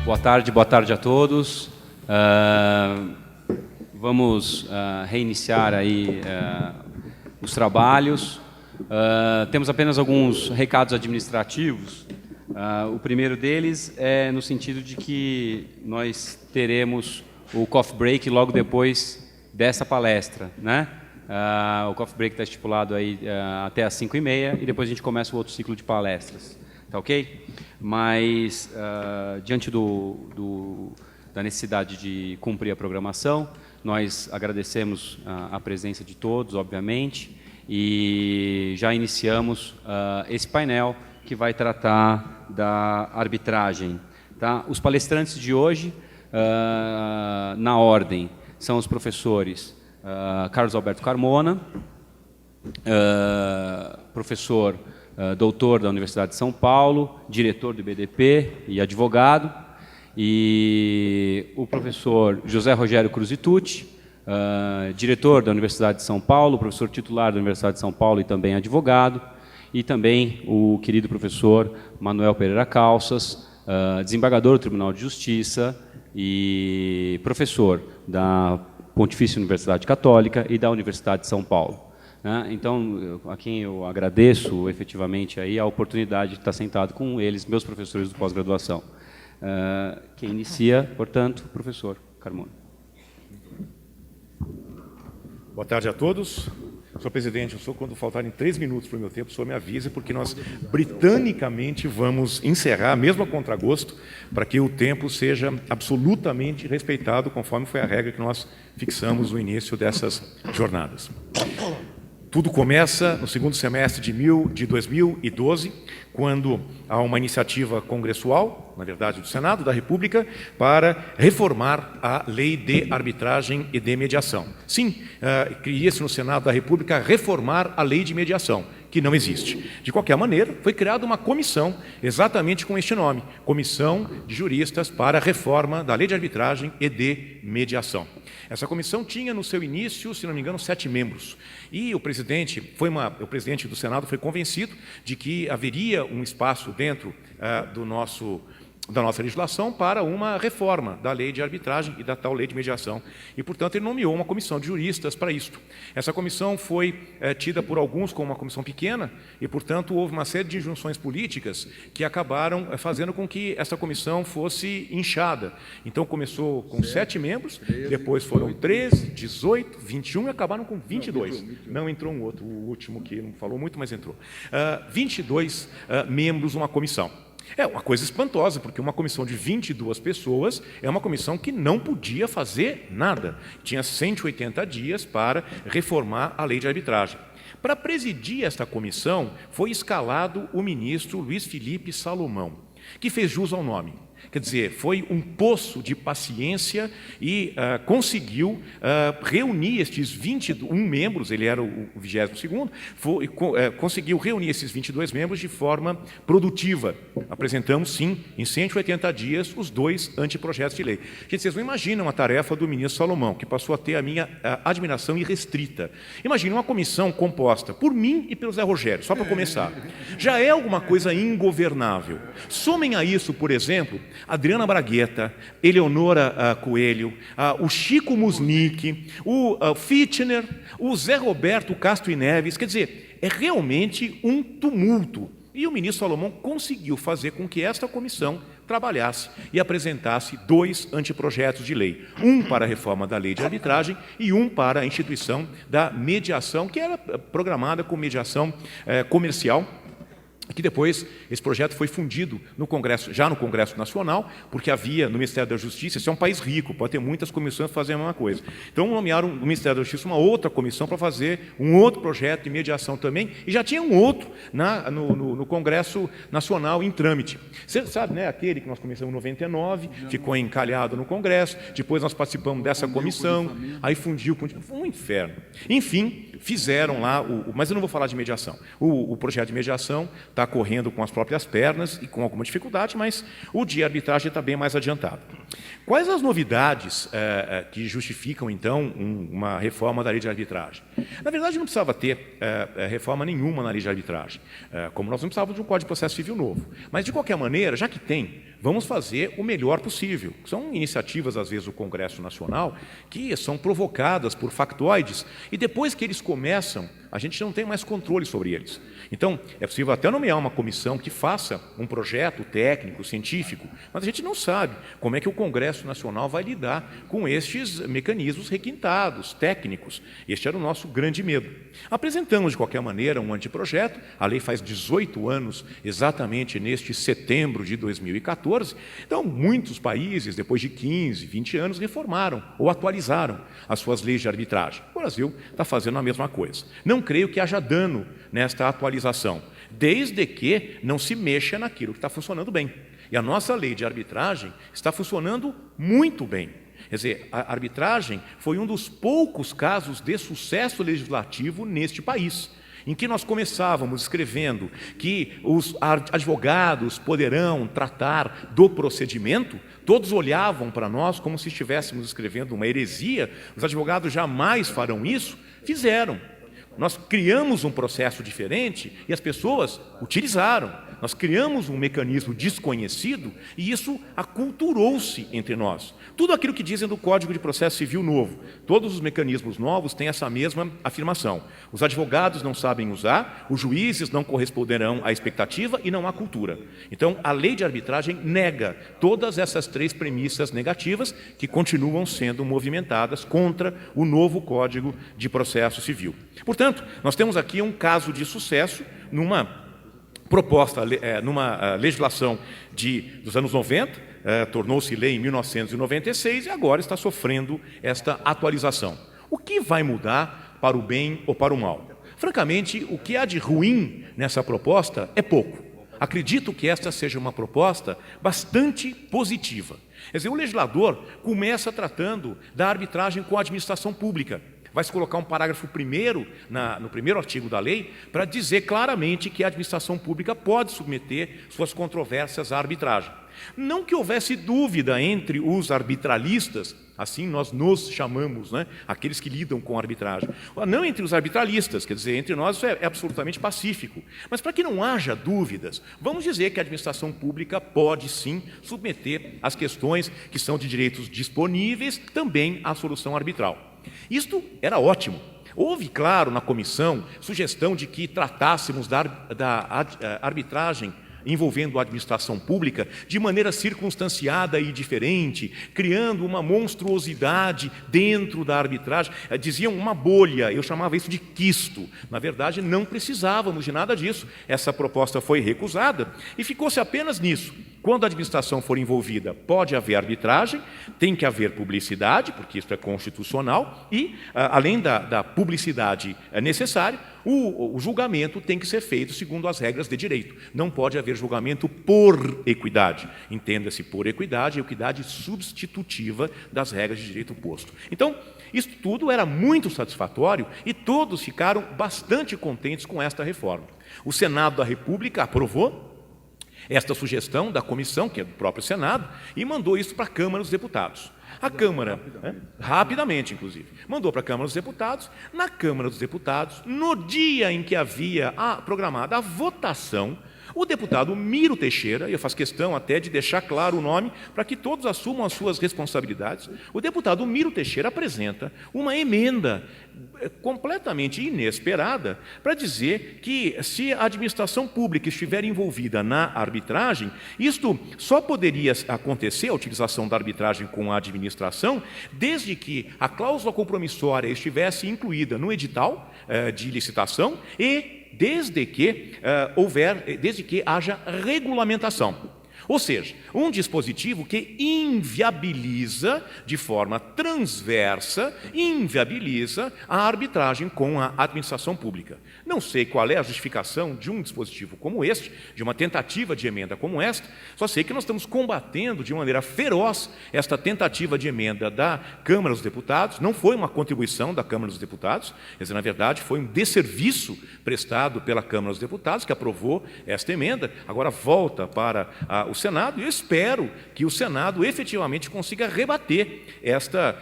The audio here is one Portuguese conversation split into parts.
Boa tarde a todos. Vamos reiniciar aí os trabalhos. Temos apenas alguns recados administrativos. O primeiro deles é no sentido de que nós teremos o coffee break logo depois dessa palestra, né? O coffee break está estipulado aí até às 5h30 e depois a gente começa o outro ciclo de palestras. Tá ok? Mas, diante da necessidade de cumprir a programação, nós agradecemos a presença de todos, obviamente, e já iniciamos esse painel que vai tratar da arbitragem. Tá? Os palestrantes de hoje, na ordem, são os professores Carlos Alberto Carmona, professor doutor da Universidade de São Paulo, diretor do IBDP e advogado, e o professor José Rogério Cruzitucci, diretor da Universidade de São Paulo, professor titular da Universidade de São Paulo e também advogado, e também o querido professor Manuel Pereira Calças, desembargador do Tribunal de Justiça e professor da Pontifícia Universidade Católica e da Universidade de São Paulo. Então, a quem eu agradeço efetivamente aí a oportunidade de estar sentado com eles, meus professores de pós-graduação. Quem inicia, portanto, o professor Carmona. Boa tarde a todos. Senhor presidente, quando faltarem 3 minutos para o meu tempo, o senhor me avise, porque nós britanicamente vamos encerrar, mesmo a contragosto, para que o tempo seja absolutamente respeitado, conforme foi a regra que nós fixamos no início dessas jornadas. Tudo começa no segundo semestre de 2012, quando há uma iniciativa congressual, na verdade do Senado da República, para reformar a lei de arbitragem e de mediação. Sim, queria-se no Senado da República reformar a lei de mediação, que não existe. De qualquer maneira, foi criada uma comissão, exatamente com este nome, Comissão de Juristas para a Reforma da Lei de Arbitragem e de Mediação. Essa comissão tinha no seu início, se não me engano, 7 membros. E o presidente do Senado foi convencido de que haveria um espaço dentro da nossa legislação para uma reforma da lei de arbitragem e da tal lei de mediação. E, portanto, ele nomeou uma comissão de juristas para isto. Essa comissão foi tida por alguns como uma comissão pequena e, portanto, houve uma série de injunções políticas que acabaram fazendo com que essa comissão fosse inchada. Então, começou com 7 membros, depois foram 13, 18, 21 e acabaram com 22. Não entrou um outro, o último que não falou muito, mas entrou. 22 membros, uma comissão. É uma coisa espantosa, porque uma comissão de 22 pessoas é uma comissão que não podia fazer nada. Tinha 180 dias para reformar a lei de arbitragem. Para presidir esta comissão, foi escalado o ministro Luiz Felipe Salomão, que fez jus ao nome. Quer dizer, foi um poço de paciência e conseguiu reunir estes 21 membros, ele era o 22º, conseguiu reunir esses 22 membros de forma produtiva. Apresentamos, sim, em 180 dias, os 2 anteprojetos de lei. Gente, vocês não imaginam a tarefa do ministro Salomão, que passou a ter a minha admiração irrestrita. Imaginem uma comissão composta por mim e pelo Zé Rogério, só para começar. Já é alguma coisa ingovernável. Somem a isso, por exemplo, Adriana Bragueta, Eleonora Coelho, o Chico Musnick, o Fitchner, o Zé Roberto Castro e Neves. Quer dizer, é realmente um tumulto. E o ministro Salomão conseguiu fazer com que esta comissão trabalhasse e apresentasse 2 anteprojetos de lei. Um para a reforma da lei de arbitragem e um para a instituição da mediação, que era programada como mediação comercial, que depois esse projeto foi fundido no Congresso, já no Congresso Nacional, porque havia no Ministério da Justiça, esse é um país rico, pode ter muitas comissões para fazer a mesma coisa. Então nomearam no Ministério da Justiça uma outra comissão para fazer um outro projeto de mediação também, e já tinha um outro no Congresso Nacional em trâmite. Você sabe, né, aquele que nós começamos em 99, ficou encalhado no Congresso, depois nós participamos dessa comissão, aí fundiu, foi um inferno. Enfim, fizeram lá, mas eu não vou falar de mediação. O projeto de mediação está correndo com as próprias pernas e com alguma dificuldade, mas o de arbitragem está bem mais adiantado. Quais as novidades que justificam, então, uma reforma da lei de arbitragem? Na verdade, não precisava ter reforma nenhuma na lei de arbitragem, como nós não precisávamos de um Código de Processo Civil novo. Mas, de qualquer maneira, já que tem vamos fazer o melhor possível. São iniciativas, às vezes, do Congresso Nacional que são provocadas por factoides e depois que eles começam, a gente não tem mais controle sobre eles. Então, é possível até nomear uma comissão que faça um projeto técnico, científico, mas a gente não sabe como é que o Congresso Nacional vai lidar com estes mecanismos requintados, técnicos. Este era o nosso grande medo. Apresentamos, de qualquer maneira, um anteprojeto, a lei faz 18 anos, exatamente neste setembro de 2014, então muitos países, depois de 15, 20 anos, reformaram ou atualizaram as suas leis de arbitragem. O Brasil está fazendo a mesma coisa. Não creio que haja dano nesta atualização, desde que não se mexa naquilo que está funcionando bem. E a nossa lei de arbitragem está funcionando muito bem. Quer dizer, a arbitragem foi um dos poucos casos de sucesso legislativo neste país, em que nós começávamos escrevendo que os advogados poderão tratar do procedimento, todos olhavam para nós como se estivéssemos escrevendo uma heresia, os advogados jamais farão isso, fizeram. Nós criamos um processo diferente e as pessoas utilizaram. Nós criamos um mecanismo desconhecido e isso aculturou-se entre nós. Tudo aquilo que dizem do Código de Processo Civil novo, todos os mecanismos novos têm essa mesma afirmação. Os advogados não sabem usar, os juízes não corresponderão à expectativa e não há cultura. Então, a lei de arbitragem nega todas essas três premissas negativas que continuam sendo movimentadas contra o novo Código de Processo Civil. Portanto, nós temos aqui um caso de sucesso numa proposta, numa legislação dos anos 90, tornou-se lei em 1996 e agora está sofrendo esta atualização. O que vai mudar para o bem ou para o mal? Francamente, o que há de ruim nessa proposta é pouco. Acredito que esta seja uma proposta bastante positiva. Quer dizer, o legislador começa tratando da arbitragem com a administração pública. Vai-se colocar um parágrafo primeiro, no primeiro artigo da lei, para dizer claramente que a administração pública pode submeter suas controvérsias à arbitragem. Não que houvesse dúvida entre os arbitralistas, assim nós nos chamamos, né, aqueles que lidam com a arbitragem. Não entre os arbitralistas, quer dizer, entre nós isso é absolutamente pacífico. Mas para que não haja dúvidas, vamos dizer que a administração pública pode sim submeter as questões que são de direitos disponíveis também à solução arbitral. Isto era ótimo. Houve, claro, na comissão, sugestão de que tratássemos da arbitragem envolvendo a administração pública de maneira circunstanciada e diferente, criando uma monstruosidade dentro da arbitragem. Diziam uma bolha, eu chamava isso de quisto. Na verdade, não precisávamos de nada disso. Essa proposta foi recusada e ficou-se apenas nisso. Quando a administração for envolvida, pode haver arbitragem, tem que haver publicidade, porque isso é constitucional, e, além da publicidade necessária, o julgamento tem que ser feito segundo as regras de direito. Não pode haver julgamento por equidade. Entenda-se por equidade, equidade substitutiva das regras de direito posto. Então, isso tudo era muito satisfatório e todos ficaram bastante contentes com esta reforma. O Senado da República aprovou esta sugestão da comissão, que é do próprio Senado, e mandou isso para a Câmara dos Deputados. A Câmara, rapidamente inclusive, mandou para a Câmara dos Deputados. Na Câmara dos Deputados, no dia em que havia programada a votação, o deputado Miro Teixeira, e eu faço questão até de deixar claro o nome para que todos assumam as suas responsabilidades, o deputado Miro Teixeira apresenta uma emenda completamente inesperada para dizer que se a administração pública estiver envolvida na arbitragem, isto só poderia acontecer, a utilização da arbitragem com a administração, desde que a cláusula compromissória estivesse incluída no edital de licitação e desde que haja regulamentação. Ou seja, um dispositivo que inviabiliza de forma transversa, inviabiliza a arbitragem com a administração pública. Não sei qual é a justificação de um dispositivo como este, de uma tentativa de emenda como esta, só sei que nós estamos combatendo de maneira feroz esta tentativa de emenda da Câmara dos Deputados. Não foi uma contribuição da Câmara dos Deputados, quer dizer, na verdade foi um desserviço prestado pela Câmara dos Deputados, que aprovou esta emenda, agora volta para o o Senado, e eu espero que o Senado efetivamente consiga rebater esta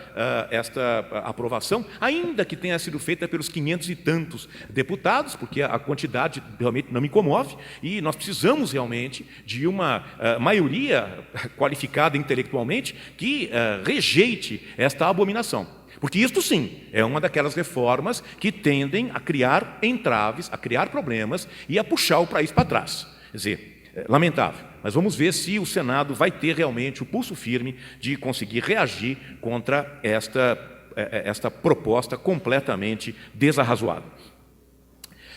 aprovação, ainda que tenha sido feita pelos 500 e tantos deputados, porque a quantidade realmente não me comove, e nós precisamos realmente de uma maioria qualificada intelectualmente que rejeite esta abominação. Porque isto sim é uma daquelas reformas que tendem a criar entraves, a criar problemas e a puxar o país para trás. Quer dizer, lamentável, mas vamos ver se o Senado vai ter realmente o pulso firme de conseguir reagir contra esta proposta completamente desarrazoada.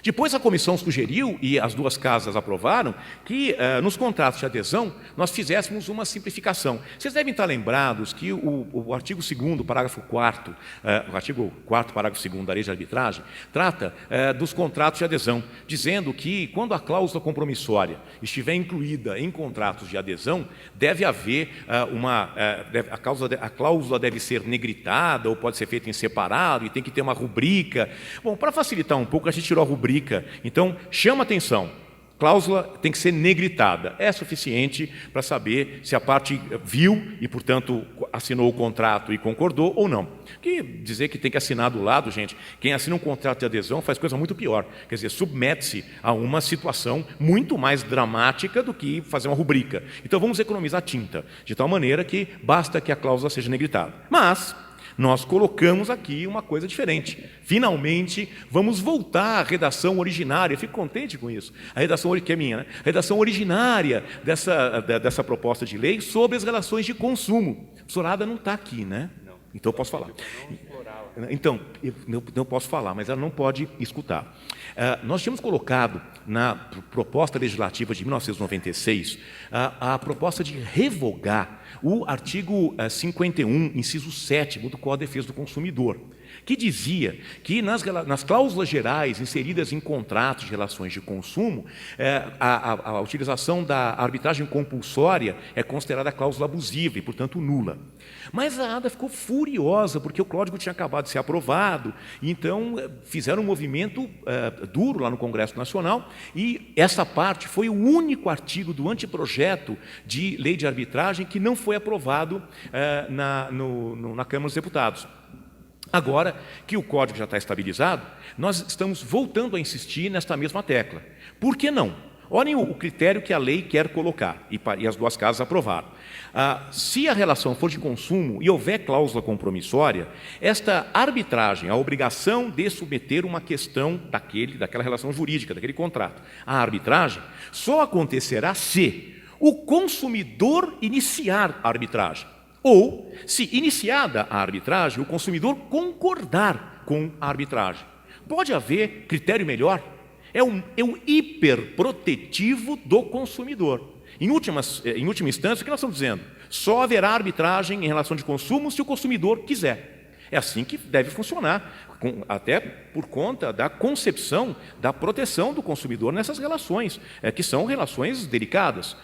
Depois a comissão sugeriu, e as duas casas aprovaram, que nos contratos de adesão nós fizéssemos uma simplificação. Vocês devem estar lembrados que o artigo 2º, parágrafo 4º, o artigo 4º, parágrafo 2º da lei de arbitragem, trata dos contratos de adesão, dizendo que quando a cláusula compromissória estiver incluída em contratos de adesão, deve haver a cláusula deve ser negritada ou pode ser feita em separado e tem que ter uma rubrica. Bom, para facilitar um pouco, a gente tirou a rubrica. Então, chama atenção, cláusula tem que ser negritada. É suficiente para saber se a parte viu e, portanto, assinou o contrato e concordou ou não. Que dizer que tem que assinar do lado, gente, quem assina um contrato de adesão faz coisa muito pior. Quer dizer, submete-se a uma situação muito mais dramática do que fazer uma rubrica. Então, vamos economizar tinta, de tal maneira que basta que a cláusula seja negritada. Mas nós colocamos aqui uma coisa diferente. Finalmente, vamos voltar à redação originária. Eu fico contente com isso. A redação que é minha, né? A redação originária dessa proposta de lei sobre as relações de consumo. A professorada não está aqui, né? Não. Então eu posso falar. Então, eu não posso falar, mas ela não pode escutar. Nós tínhamos colocado na proposta legislativa de 1996 a proposta de revogar o artigo 51, inciso 7º do Código de Defesa do Consumidor, que dizia que nas cláusulas gerais inseridas em contratos de relações de consumo, a utilização da arbitragem compulsória é considerada cláusula abusiva e, portanto, nula. Mas a ADA ficou furiosa, porque o código tinha acabado de ser aprovado, e então fizeram um movimento duro lá no Congresso Nacional, e essa parte foi o único artigo do anteprojeto de lei de arbitragem que não foi aprovado na Câmara dos Deputados. Agora que o código já está estabilizado, nós estamos voltando a insistir nesta mesma tecla. Por que não? Olhem o critério que a lei quer colocar, e as duas casas aprovaram. Se a relação for de consumo e houver cláusula compromissória, esta arbitragem, a obrigação de submeter uma questão daquela relação jurídica, daquele contrato, à arbitragem, só acontecerá se o consumidor iniciar a arbitragem. Ou, se iniciada a arbitragem, o consumidor concordar com a arbitragem. Pode haver critério melhor? É um hiperprotetivo do consumidor. Em última instância, o que nós estamos dizendo? Só haverá arbitragem em relação de consumo se o consumidor quiser. É assim que deve funcionar, até por conta da concepção da proteção do consumidor nessas relações, que são relações delicadas.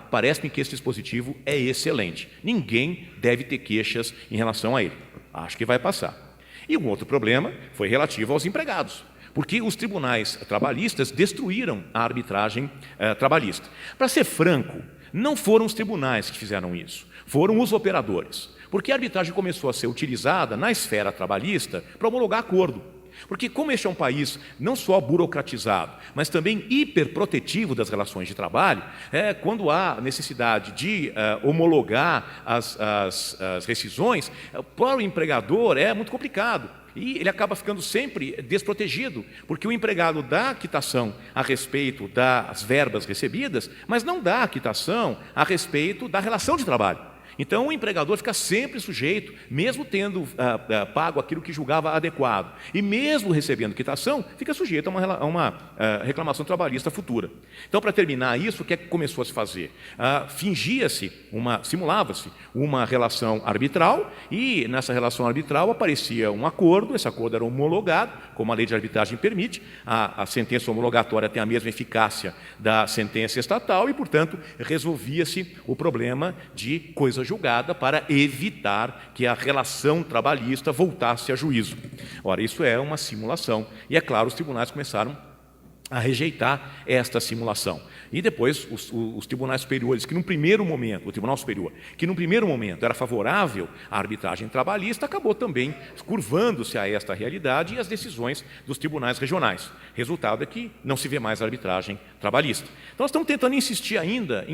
Parece-me que esse dispositivo é excelente. Ninguém deve ter queixas em relação a ele. Acho que vai passar. E um outro problema foi relativo aos empregados, porque os tribunais trabalhistas destruíram a arbitragem trabalhista. Para ser franco, não foram os tribunais que fizeram isso, foram os operadores, porque a arbitragem começou a ser utilizada na esfera trabalhista para homologar acordo. Porque como este é um país não só burocratizado, mas também hiperprotetivo das relações de trabalho, quando há necessidade de homologar as rescisões, para o empregador é muito complicado. E ele acaba ficando sempre desprotegido, porque o empregado dá a quitação a respeito das verbas recebidas, mas não dá a quitação a respeito da relação de trabalho. Então, o empregador fica sempre sujeito, mesmo tendo pago aquilo que julgava adequado, e mesmo recebendo quitação, fica sujeito a uma reclamação trabalhista futura. Então, para terminar isso, o que é que começou a se fazer? Simulava-se uma relação arbitral, e nessa relação arbitral aparecia um acordo, esse acordo era homologado, como a lei de arbitragem permite, a sentença homologatória tem a mesma eficácia da sentença estatal, e, portanto, resolvia-se o problema de coisa julgada para evitar que a relação trabalhista voltasse a juízo. Ora, isso é uma simulação. E, é claro, os tribunais começaram a rejeitar esta simulação. E depois os tribunais superiores, que num primeiro momento, o Tribunal Superior, que num primeiro momento era favorável à arbitragem trabalhista, acabou também curvando-se a esta realidade e as decisões dos tribunais regionais. Resultado é que não se vê mais arbitragem trabalhista. Então nós estamos tentando insistir ainda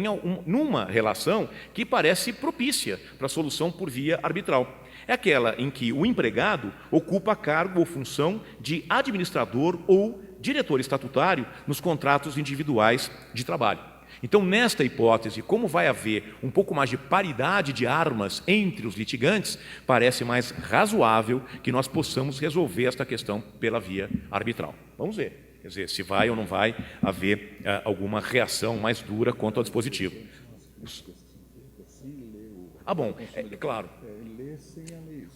numa relação que parece propícia para a solução por via arbitral. É aquela em que o empregado ocupa cargo ou função de administrador ou diretor estatutário nos contratos individuais de trabalho. Então, nesta hipótese, como vai haver um pouco mais de paridade de armas entre os litigantes, parece mais razoável que nós possamos resolver esta questão pela via arbitral. Vamos ver, quer dizer, se vai ou não vai haver alguma reação mais dura quanto ao dispositivo. Bom, é claro.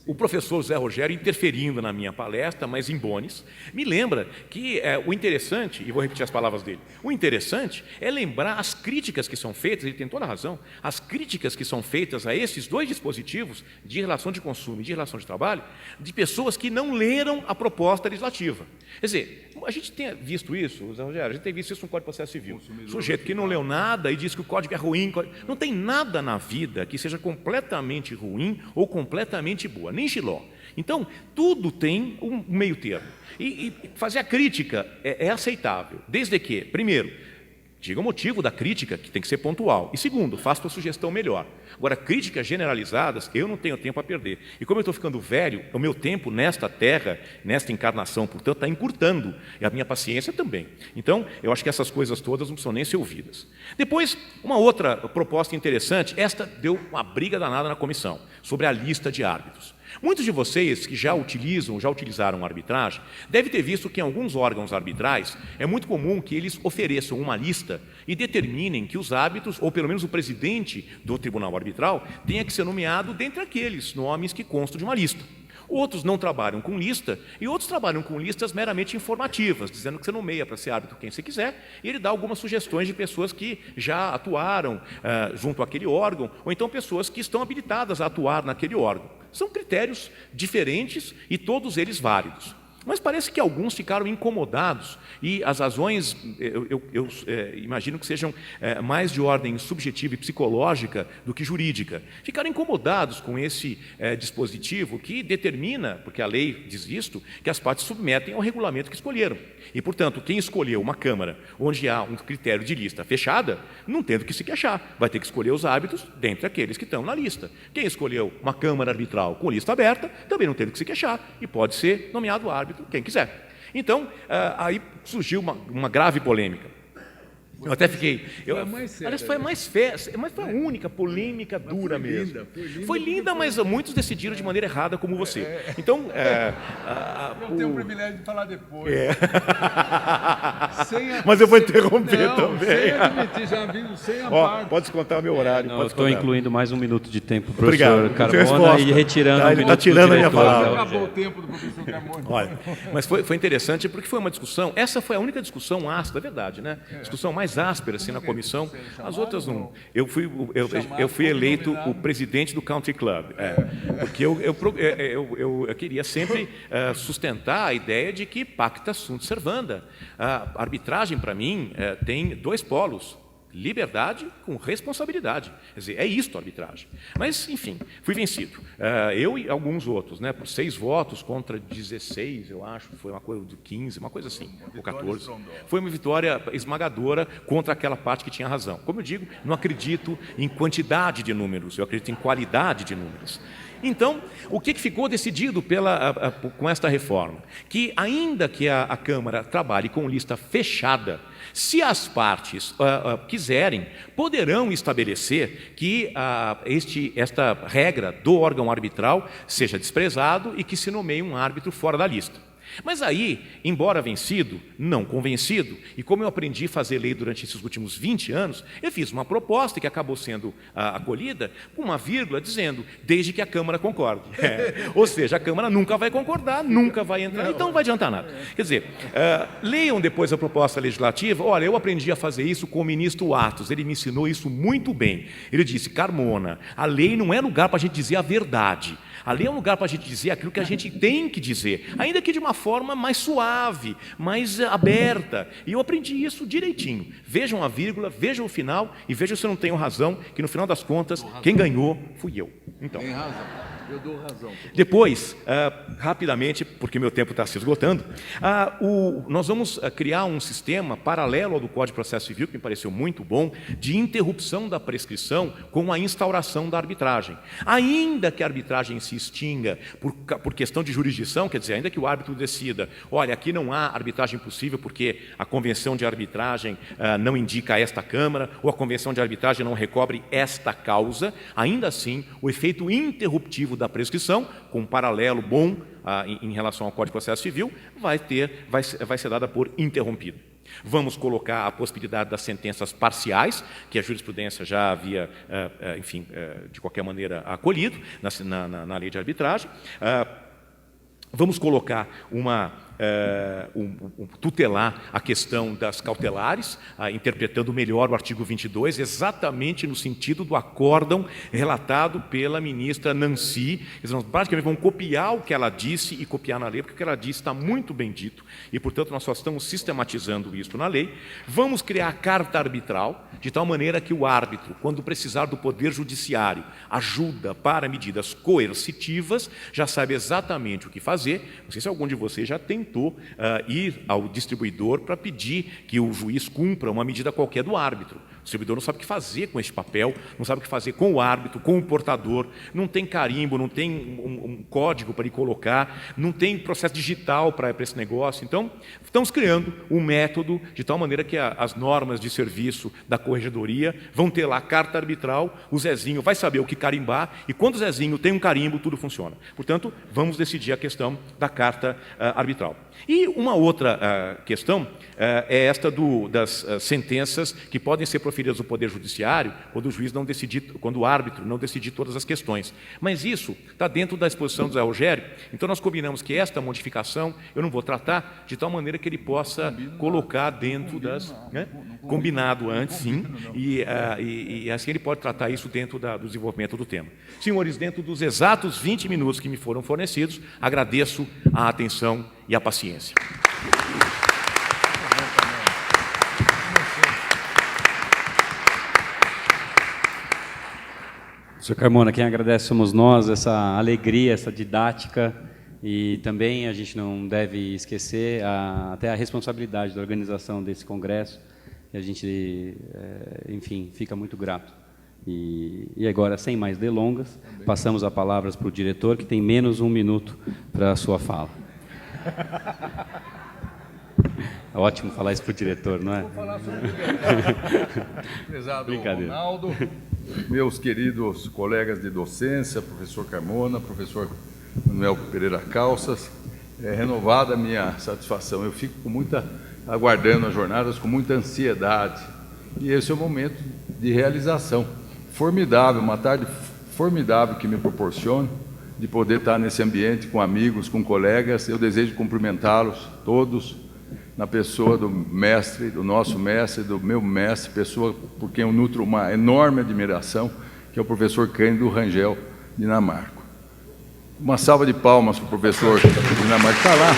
O professor Zé Rogério interferindo na minha palestra, mas em bonis, me lembra que o interessante, e vou repetir as palavras dele, o interessante é lembrar as críticas que são feitas, ele tem toda a razão, as críticas que são feitas a esses dois dispositivos de relação de consumo e de relação de trabalho, de pessoas que não leram a proposta legislativa. Quer dizer, a gente tem visto isso, Zé Rogério, a gente tem visto isso no Código de Processo Civil. Sujeito que não leu nada e diz que o código é ruim. Não tem nada na vida que seja completamente ruim ou completamente boa, nem Giló. Então, tudo tem um meio termo. E fazer a crítica é aceitável, desde que, primeiro, diga o motivo da crítica, que tem que ser pontual. E segundo, faça a sugestão melhor. Agora, críticas generalizadas, eu não tenho tempo a perder. E como eu estou ficando velho, o meu tempo nesta terra, nesta encarnação, portanto, está encurtando. E a minha paciência também. Então, eu acho que essas coisas todas não precisam nem ser ouvidas. Depois, uma outra proposta interessante, esta deu uma briga danada na comissão, sobre a lista de árbitros. Muitos de vocês que já utilizaram arbitragem, devem ter visto que em alguns órgãos arbitrais é muito comum que eles ofereçam uma lista e determinem que os árbitros, ou pelo menos o presidente do tribunal arbitral, tenha que ser nomeado dentre aqueles nomes que constam de uma lista. Outros não trabalham com lista e outros trabalham com listas meramente informativas, dizendo que você nomeia para ser árbitro quem você quiser, e ele dá algumas sugestões de pessoas que já atuaram junto àquele órgão, ou então pessoas que estão habilitadas a atuar naquele órgão. São critérios diferentes e todos eles válidos. Mas parece que alguns ficaram incomodados e as razões, eu imagino que sejam mais de ordem subjetiva e psicológica do que jurídica. Ficaram incomodados com esse dispositivo que determina, porque a lei diz isto, que as partes submetem ao regulamento que escolheram. E, portanto, quem escolheu uma Câmara onde há um critério de lista fechada, não tem do que se queixar. Vai ter que escolher os árbitros dentre aqueles que estão na lista. Quem escolheu uma Câmara arbitral com lista aberta, também não tem do que se queixar e pode ser nomeado árbitro quem quiser. Então, aí surgiu uma grave polêmica. Eu até fiquei... Aliás, foi a mais festa, mas foi a única polêmica dura mesmo. Foi linda, mas muitos decidiram de maneira errada, como você. Então... eu tenho o privilégio de falar depois. Mas eu vou interromper também. Sem admitir, já vindo sem a parte. Pode descontar o meu horário. Eu estou incluindo mais um minuto de tempo para o Obrigado. professor Carmona e retirando ele está tirando a minha palavra. Acabou o tempo do professor Carmona. Olha, mas foi interessante porque foi uma discussão, essa foi a única discussão áspera, é verdade, né? Discussão mais áspera assim na comissão. As outras não. Eu fui eleito o presidente do Country Club, porque eu queria sempre sustentar a ideia de que pacta sunt servanda. A arbitragem, para mim, tem dois polos. Liberdade com responsabilidade. Quer dizer, é isto a arbitragem. Mas, enfim, fui vencido. Eu e alguns outros, né, por 6 votos contra 16, eu acho, foi uma coisa de 15, uma coisa assim, ou 14. Foi uma vitória esmagadora contra aquela parte que tinha razão. Como eu digo, não acredito em quantidade de números, eu acredito em qualidade de números. Então, o que ficou decidido com esta reforma? Que, ainda que a Câmara trabalhe com lista fechada, se as partes quiserem, poderão estabelecer que esta regra do órgão arbitral seja desprezado e que se nomeie um árbitro fora da lista. Mas aí, embora vencido, não convencido, e como eu aprendi a fazer lei durante esses últimos 20 anos, eu fiz uma proposta que acabou sendo acolhida com uma vírgula dizendo, desde que a Câmara concorde. Ou seja, a Câmara nunca vai concordar, nunca vai entrar, então não vai adiantar nada. Quer dizer, leiam depois a proposta legislativa. Olha, eu aprendi a fazer isso com o ministro Atos, ele me ensinou isso muito bem. Ele disse, Carmona, a lei não é lugar para a gente dizer a verdade. A lei é um lugar para a gente dizer aquilo que a gente tem que dizer, ainda que de uma forma mais suave, mais aberta. E eu aprendi isso direitinho. Vejam a vírgula, vejam o final e vejam se eu não tenho razão, que no final das contas, quem ganhou fui eu. Então, Tem razão. Eu dou razão. depois, rapidamente, porque meu tempo está se esgotando, nós vamos criar um sistema paralelo ao do Código de Processo Civil, que me pareceu muito bom, de interrupção da prescrição com a instauração da arbitragem. Ainda que a arbitragem se extinga por questão de jurisdição, quer dizer, ainda que o árbitro decida, olha, aqui não há arbitragem possível porque a convenção de arbitragem não indica esta Câmara, ou a convenção de arbitragem não recobre esta causa, ainda assim, o efeito interruptivo da prescrição, com um paralelo bom em relação ao Código de Processo Civil, vai ser dada por interrompido. Vamos colocar a possibilidade das sentenças parciais, que a jurisprudência já havia, enfim, de qualquer maneira, acolhido na lei de arbitragem. Vamos colocar tutelar a questão das cautelares, interpretando melhor o artigo 22, exatamente no sentido do acórdão relatado pela ministra Nancy. Nós praticamente vamos copiar o que ela disse e copiar na lei, porque o que ela disse está muito bem dito, e, portanto, nós só estamos sistematizando isso na lei. Vamos criar a carta arbitral, de tal maneira que o árbitro, quando precisar do Poder Judiciário, ajuda para medidas coercitivas, já sabe exatamente o que fazer. Não sei se algum de vocês já tentou ir ao distribuidor para pedir que o juiz cumpra uma medida qualquer do árbitro. O distribuidor não sabe o que fazer com esse papel, não sabe o que fazer com o árbitro, com o portador, não tem carimbo, não tem um código para ele colocar, não tem processo digital para esse negócio. Então, estamos criando um método de tal maneira que as normas de serviço da corregedoria vão ter lá a carta arbitral, o Zezinho vai saber o que carimbar, e quando o Zezinho tem um carimbo, tudo funciona. Portanto, vamos decidir a questão da carta arbitral. E uma outra questão é esta das sentenças que podem ser proferidas no Poder Judiciário quando o juiz não decidir, quando o árbitro não decidir todas as questões. Mas isso está dentro da exposição do Zé Rogério, então nós combinamos que esta modificação eu não vou tratar de tal maneira que ele possa colocar dentro das... Combinado antes, sim, e assim ele pode tratar isso dentro do desenvolvimento do tema. Senhores, dentro dos exatos 20 minutos que me foram fornecidos, agradeço a atenção e a paciência. Sr. Carmona, quem agradece somos nós, essa alegria, essa didática, e também a gente não deve esquecer até a responsabilidade da organização desse congresso, e a gente, enfim, fica muito grato. E agora, sem mais delongas, passamos a palavra para o diretor, que tem menos 1 minuto para a sua fala. É ótimo falar isso para o diretor, não é? Vou falar sobre liberdade. Prezado Ronaldo, meus queridos colegas de docência, professor Carmona, professor Manuel Pereira Calças, renovada a minha satisfação. Eu fico aguardando as jornadas com muita ansiedade. E esse é o momento de realização. Formidável, uma tarde formidável que me proporciona de poder estar nesse ambiente com amigos, com colegas. Eu desejo cumprimentá-los todos na pessoa do mestre, do nosso mestre, do meu mestre, pessoa por quem eu nutro uma enorme admiração, que é o professor Cândido Rangel Dinamarco. Uma salva de palmas para o professor Dinamarco. Está lá.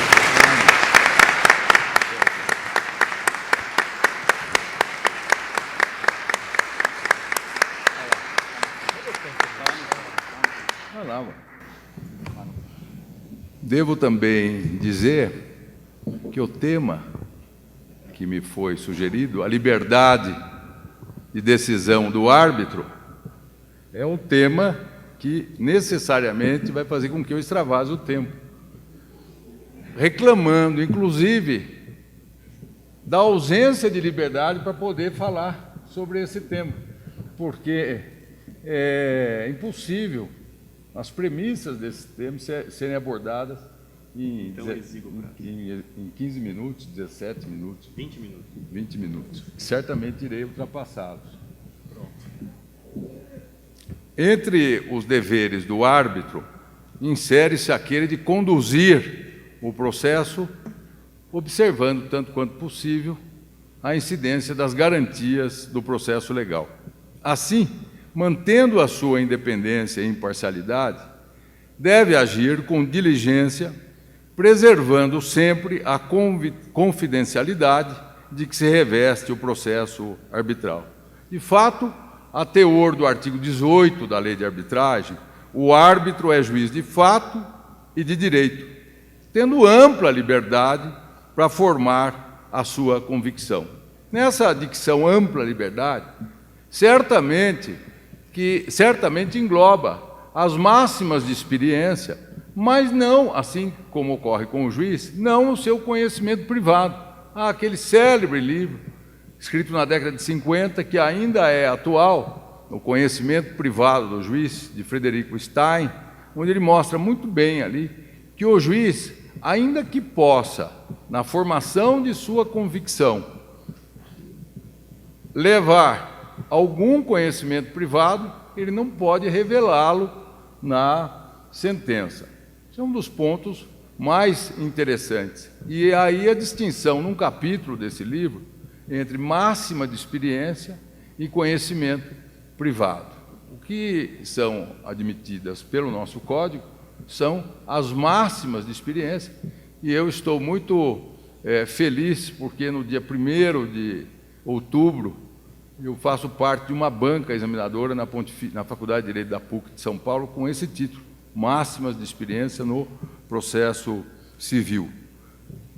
Devo também dizer que o tema que me foi sugerido, a liberdade de decisão do árbitro, é um tema que necessariamente vai fazer com que eu extravase o tempo, reclamando, inclusive, da ausência de liberdade para poder falar sobre esse tema, porque é impossível as premissas desse tema serem abordadas em 15 minutos, 17 minutos, 20 minutos. 20 minutos. Certamente irei ultrapassá-los. Entre os deveres do árbitro, insere-se aquele de conduzir o processo, observando, tanto quanto possível, a incidência das garantias do processo legal. Assim, mantendo a sua independência e imparcialidade, deve agir com diligência preservando sempre a confidencialidade de que se reveste o processo arbitral. De fato, a teor do artigo 18 da Lei de Arbitragem, o árbitro é juiz de fato e de direito, tendo ampla liberdade para formar a sua convicção. Nessa dicção ampla liberdade, certamente engloba as máximas de experiência, mas não, assim como ocorre com o juiz, não o seu conhecimento privado. Há aquele célebre livro, escrito na década de 50, que ainda é atual, O Conhecimento Privado do Juiz, de Frederico Stein, onde ele mostra muito bem ali que o juiz, ainda que possa, na formação de sua convicção, levar algum conhecimento privado, ele não pode revelá-lo na sentença. Esse é um dos pontos mais interessantes. E aí a distinção, num capítulo desse livro, entre máxima de experiência e conhecimento privado. O que são admitidas pelo nosso Código são as máximas de experiência, e eu estou muito feliz porque no dia 1º de outubro eu faço parte de uma banca examinadora na Faculdade de Direito da PUC de São Paulo com esse título, Máximas de Experiência no Processo Civil.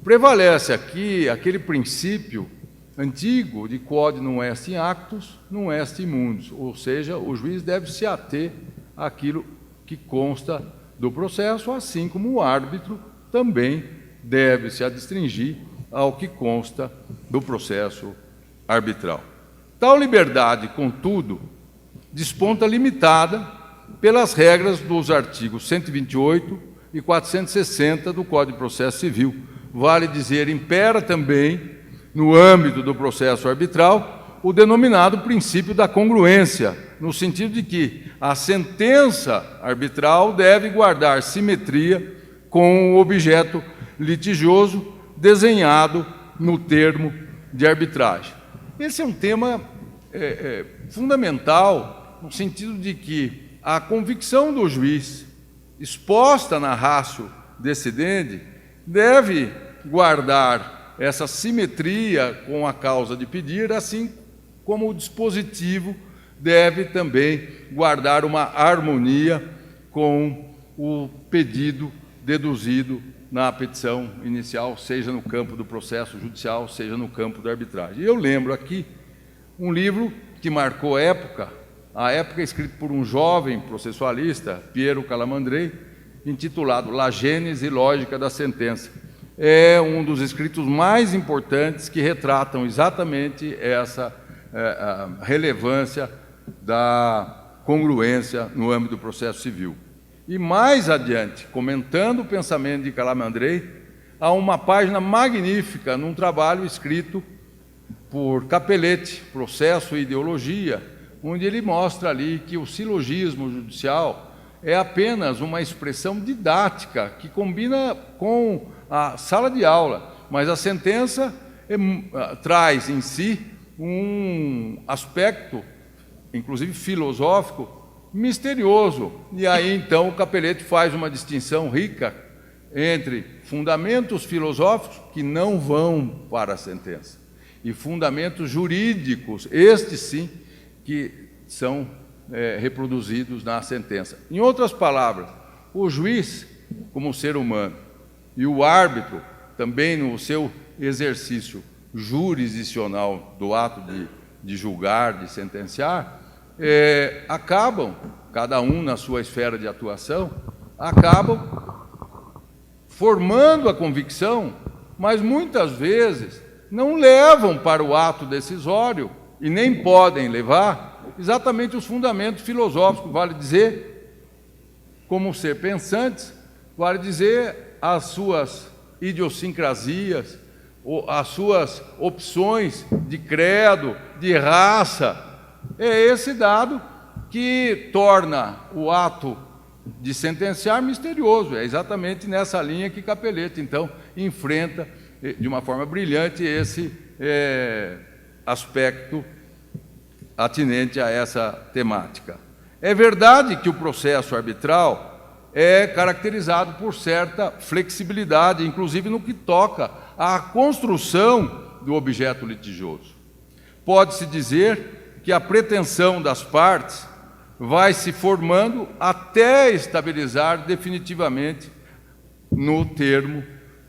Prevalece aqui aquele princípio antigo de quod non est in actus, non est in mundus, ou seja, o juiz deve se ater àquilo que consta do processo, assim como o árbitro também deve se adstringir ao que consta do processo arbitral. Tal liberdade, contudo, desponta limitada pelas regras dos artigos 128 e 460 do Código de Processo Civil. Vale dizer, impera também, no âmbito do processo arbitral, o denominado princípio da congruência, no sentido de que a sentença arbitral deve guardar simetria com o objeto litigioso desenhado no termo de arbitragem. Esse é um tema fundamental, no sentido de que a convicção do juiz, exposta na ratio decidendi, deve guardar essa simetria com a causa de pedir, assim como o dispositivo deve também guardar uma harmonia com o pedido deduzido na petição inicial, seja no campo do processo judicial, seja no campo da arbitragem. Eu lembro aqui um livro que marcou época, a época escrito por um jovem processualista, Piero Calamandrei, intitulado La Gênese Lógica da Sentença. É um dos escritos mais importantes que retratam exatamente essa relevância da congruência no âmbito do processo civil. E mais adiante, comentando o pensamento de Calamandrei, há uma página magnífica num trabalho escrito por Capelletti, Processo e Ideologia, onde ele mostra ali que o silogismo judicial é apenas uma expressão didática que combina com a sala de aula, mas a sentença traz em si um aspecto, inclusive filosófico, misterioso. E aí, então, o Capelletti faz uma distinção rica entre fundamentos filosóficos que não vão para a sentença e fundamentos jurídicos, estes sim, que são reproduzidos na sentença. Em outras palavras, o juiz, como ser humano, e o árbitro, também no seu exercício jurisdicional do ato de julgar, de sentenciar, acabam, cada um na sua esfera de atuação, acabam formando a convicção, mas muitas vezes não levam para o ato decisório, e nem podem levar, exatamente os fundamentos filosóficos, vale dizer, como ser pensantes, vale dizer as suas idiosincrasias, as suas opções de credo, de raça. É esse dado que torna o ato de sentenciar misterioso. É exatamente nessa linha que Capelletti, então, enfrenta de uma forma brilhante esse aspecto atinente a essa temática. É verdade que o processo arbitral é caracterizado por certa flexibilidade, inclusive no que toca à construção do objeto litigioso. Pode-se dizer que a pretensão das partes vai se formando até estabilizar definitivamente no termo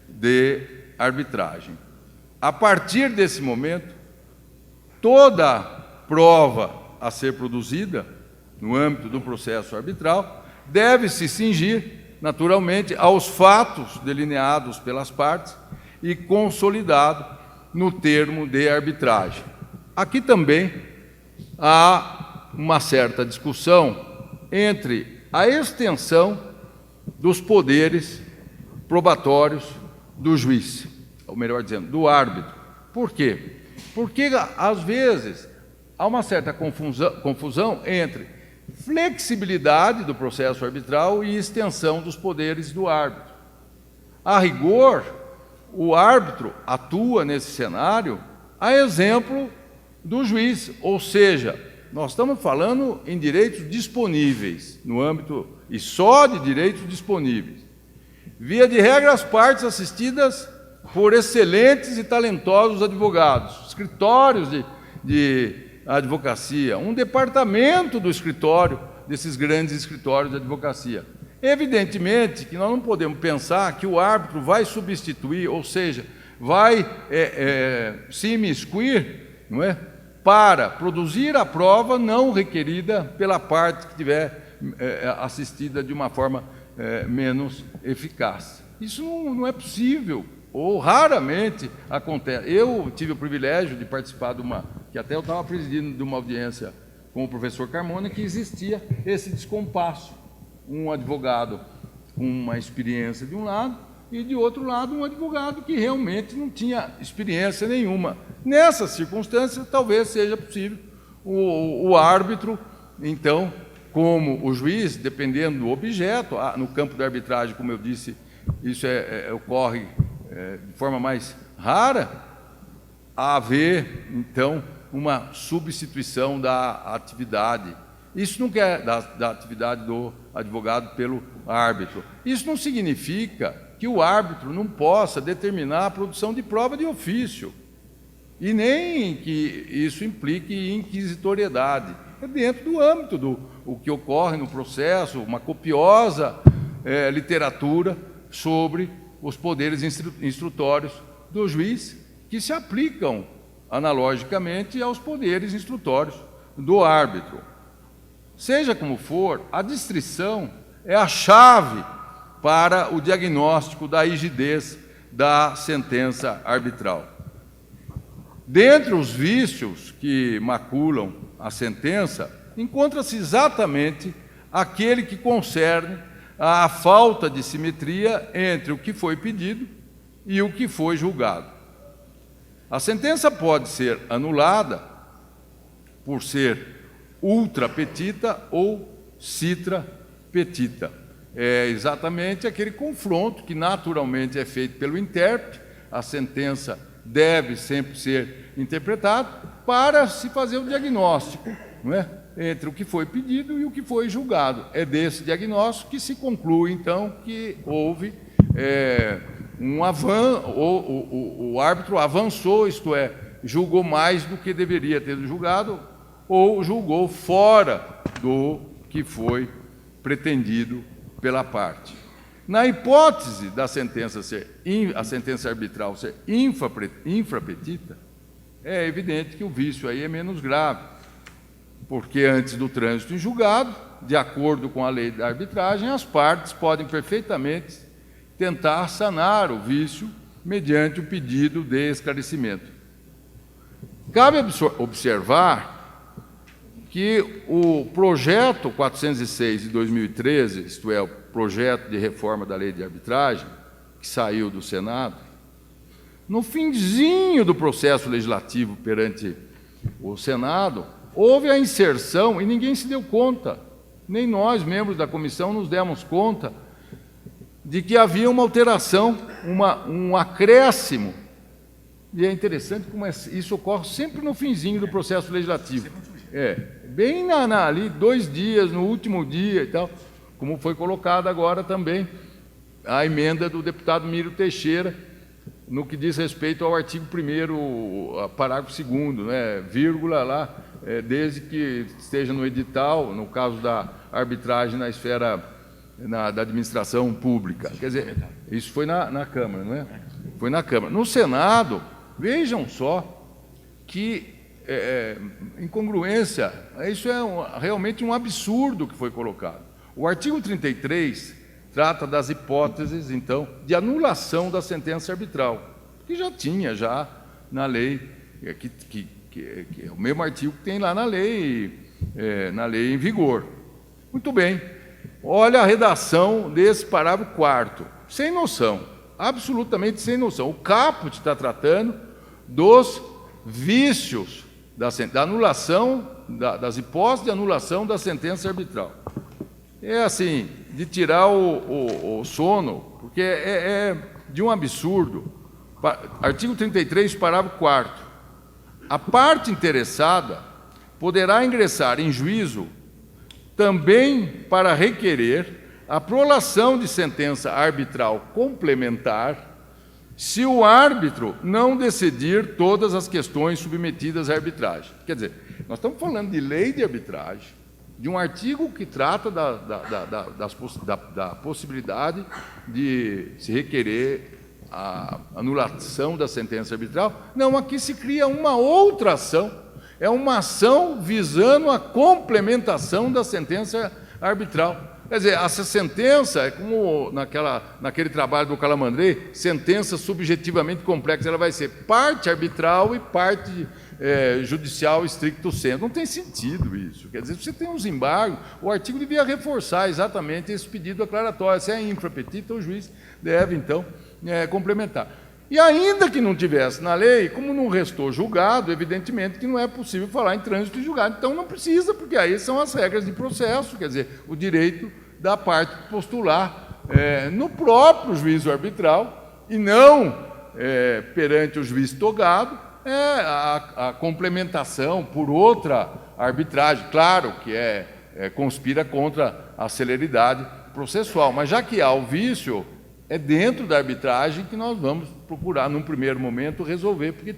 de arbitragem. A partir desse momento, toda prova a ser produzida no âmbito do processo arbitral deve se cingir, naturalmente, aos fatos delineados pelas partes e consolidado no termo de arbitragem. Aqui também há uma certa discussão entre a extensão dos poderes probatórios do juiz, ou melhor dizendo, do árbitro. Por quê? Porque, às vezes, há uma certa confusão entre flexibilidade do processo arbitral e extensão dos poderes do árbitro. A rigor, o árbitro atua nesse cenário a exemplo do juiz, ou seja, nós estamos falando em direitos disponíveis, no âmbito e só de direitos disponíveis. Via de regra, as partes assistidas por excelentes e talentosos advogados, escritórios de advocacia, um departamento do escritório, desses grandes escritórios de advocacia. Evidentemente que nós não podemos pensar que o árbitro vai substituir, ou seja, vai se imiscuir, não é, para produzir a prova não requerida pela parte que tiver assistida de uma forma menos eficaz. Isso não é possível, ou raramente acontece. Eu tive o privilégio de participar de que até eu estava presidindo de uma audiência com o professor Carmona, que existia esse descompasso. Um advogado com uma experiência de um lado e, de outro lado, um advogado que realmente não tinha experiência nenhuma. Nessas circunstâncias, talvez seja possível o árbitro, então, como o juiz, dependendo do objeto, no campo da arbitragem, como eu disse, isso ocorre de forma mais rara, haver, então, uma substituição da atividade. Isso não quer da atividade do advogado pelo árbitro. Isso não significa que o árbitro não possa determinar a produção de prova de ofício, e nem que isso implique inquisitoriedade. É dentro do âmbito do que ocorre no processo, uma copiosa literatura sobre os poderes instrutórios do juiz, que se aplicam analogicamente aos poderes instrutórios do árbitro. Seja como for, a distrição é a chave para o diagnóstico da rigidez da sentença arbitral. Dentre os vícios que maculam a sentença, encontra-se exatamente aquele que concerne à falta de simetria entre o que foi pedido e o que foi julgado. A sentença pode ser anulada por ser ultra petita ou citra petita. É exatamente aquele confronto que naturalmente é feito pelo intérprete. A sentença deve sempre ser interpretada para se fazer o diagnóstico, não é, entre o que foi pedido e o que foi julgado. É desse diagnóstico que se conclui, então, que houve um avanço, o árbitro avançou, isto é, julgou mais do que deveria ter julgado, ou julgou fora do que foi pretendido pela parte. Na hipótese da sentença a sentença arbitral ser infrapetita, é evidente que o vício aí é menos grave, porque antes do trânsito em julgado, de acordo com a lei da arbitragem, as partes podem perfeitamente tentar sanar o vício mediante o pedido de esclarecimento. Cabe observar que o projeto 406 de 2013, isto é, o projeto de reforma da lei de arbitragem, que saiu do Senado, no finzinho do processo legislativo perante o Senado, houve a inserção, e ninguém se deu conta, nem nós, membros da comissão, nos demos conta de que havia uma alteração, um acréscimo. E é interessante como isso ocorre sempre no finzinho do processo legislativo. Bem ali, 2 dias, no último dia e tal, como foi colocado agora também a emenda do deputado Mírio Teixeira, no que diz respeito ao artigo 1º, parágrafo 2º, né, vírgula lá, desde que esteja no edital, no caso da arbitragem na esfera da administração pública. Quer dizer, isso foi na Câmara, não é? Foi na Câmara. No Senado, vejam só que incongruência, isso é realmente um absurdo que foi colocado. O artigo 33 trata das hipóteses, então, de anulação da sentença arbitral, que já tinha na lei, que é o mesmo artigo que tem lá na lei em vigor. Muito bem. Olha a redação desse parágrafo 4º. Sem noção, absolutamente sem noção. O caput está tratando dos vícios da anulação, das hipóteses de anulação da sentença arbitral. É assim, de tirar o sono, porque é de um absurdo. Artigo 33, parágrafo 4º. A parte interessada poderá ingressar em juízo também para requerer a prolação de sentença arbitral complementar, se o árbitro não decidir todas as questões submetidas à arbitragem. Quer dizer, nós estamos falando de lei de arbitragem, de um artigo que trata da possibilidade de se requerer a anulação da sentença arbitral. Não, aqui se cria uma outra ação, é uma ação visando a complementação da sentença arbitral. Quer dizer, essa sentença é como naquele trabalho do Calamandrei, sentença subjetivamente complexa, ela vai ser parte arbitral e parte judicial estricto sensu. Não tem sentido isso. Quer dizer, você tem uns embargos, o artigo devia reforçar exatamente esse pedido declaratório. Se é infra petita, o juiz deve, então, complementar. E ainda que não tivesse na lei, como não restou julgado, evidentemente que não é possível falar em trânsito de julgado. Então não precisa, porque aí são as regras de processo, quer dizer, o direito da parte postular no próprio juízo arbitral e não perante o juiz togado, a complementação por outra arbitragem. Claro que conspira contra a celeridade processual, mas já que há o vício, é dentro da arbitragem que nós vamos procurar, num primeiro momento, resolver, porque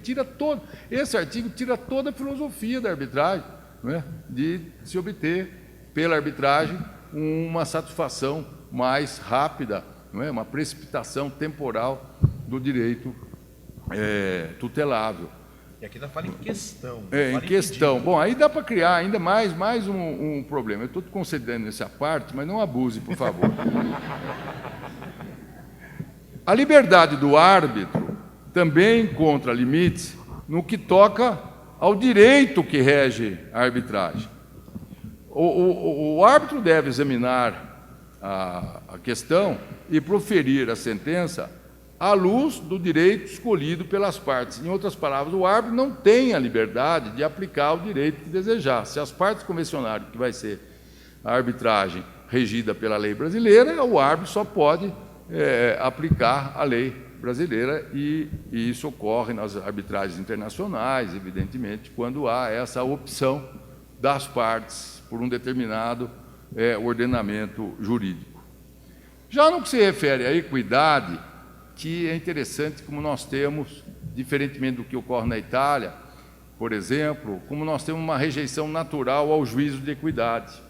esse artigo tira toda a filosofia da arbitragem, não é? De se obter, pela arbitragem, uma satisfação mais rápida, não é? Uma precipitação temporal do direito tutelável. E aqui ainda fala em questão. Em questão. Bom, aí dá para criar ainda mais um problema. Eu estou te concedendo essa parte, mas não abuse, por favor. A liberdade do árbitro também encontra limites no que toca ao direito que rege a arbitragem. O árbitro deve examinar a questão e proferir a sentença à luz do direito escolhido pelas partes. Em outras palavras, o árbitro não tem a liberdade de aplicar o direito que desejar. Se as partes convencionaram que vai ser a arbitragem regida pela lei brasileira, o árbitro só pode aplicar a lei brasileira, e isso ocorre nas arbitragens internacionais, evidentemente, quando há essa opção das partes por um determinado ordenamento jurídico. Já no que se refere à equidade, que é interessante como nós temos, diferentemente do que ocorre na Itália, por exemplo, como nós temos uma rejeição natural ao juízo de equidade.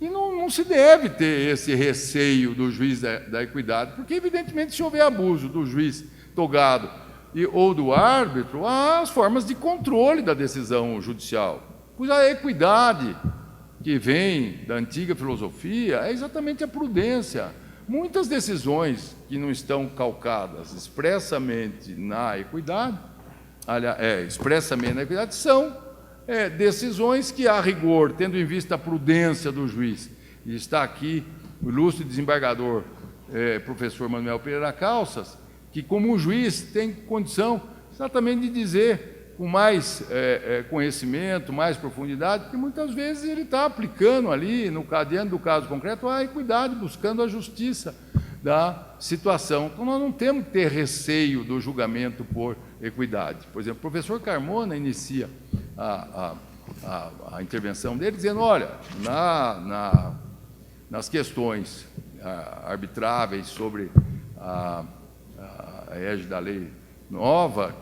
E não se deve ter esse receio do juiz da equidade, porque, evidentemente, se houver abuso do juiz togado ou do árbitro, há as formas de controle da decisão judicial. Pois a equidade que vem da antiga filosofia é exatamente a prudência. Muitas decisões que não estão calcadas expressamente na equidade, são decisões que, a rigor, tendo em vista a prudência do juiz, e está aqui o ilustre desembargador, professor Manuel Pereira Calças, que, como juiz, tem condição exatamente de dizer com mais conhecimento, mais profundidade, que muitas vezes ele está aplicando ali, diante do caso concreto, a equidade, buscando a justiça da situação. Então, nós não temos que ter receio do julgamento por equidade. Por exemplo, o professor Carmona inicia a intervenção dele dizendo, olha, nas questões arbitráveis sobre a égide da lei nova,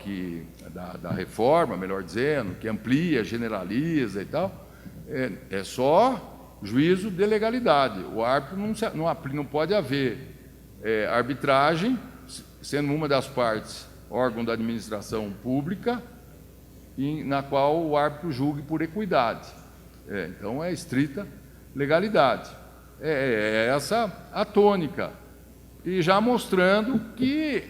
da reforma, melhor dizendo, que amplia, generaliza e tal, é só juízo de legalidade. O árbitro não pode haver arbitragem, sendo uma das partes órgão da administração pública, na qual o árbitro julgue por equidade. Então, é estrita legalidade. É essa a tônica. E já mostrando que,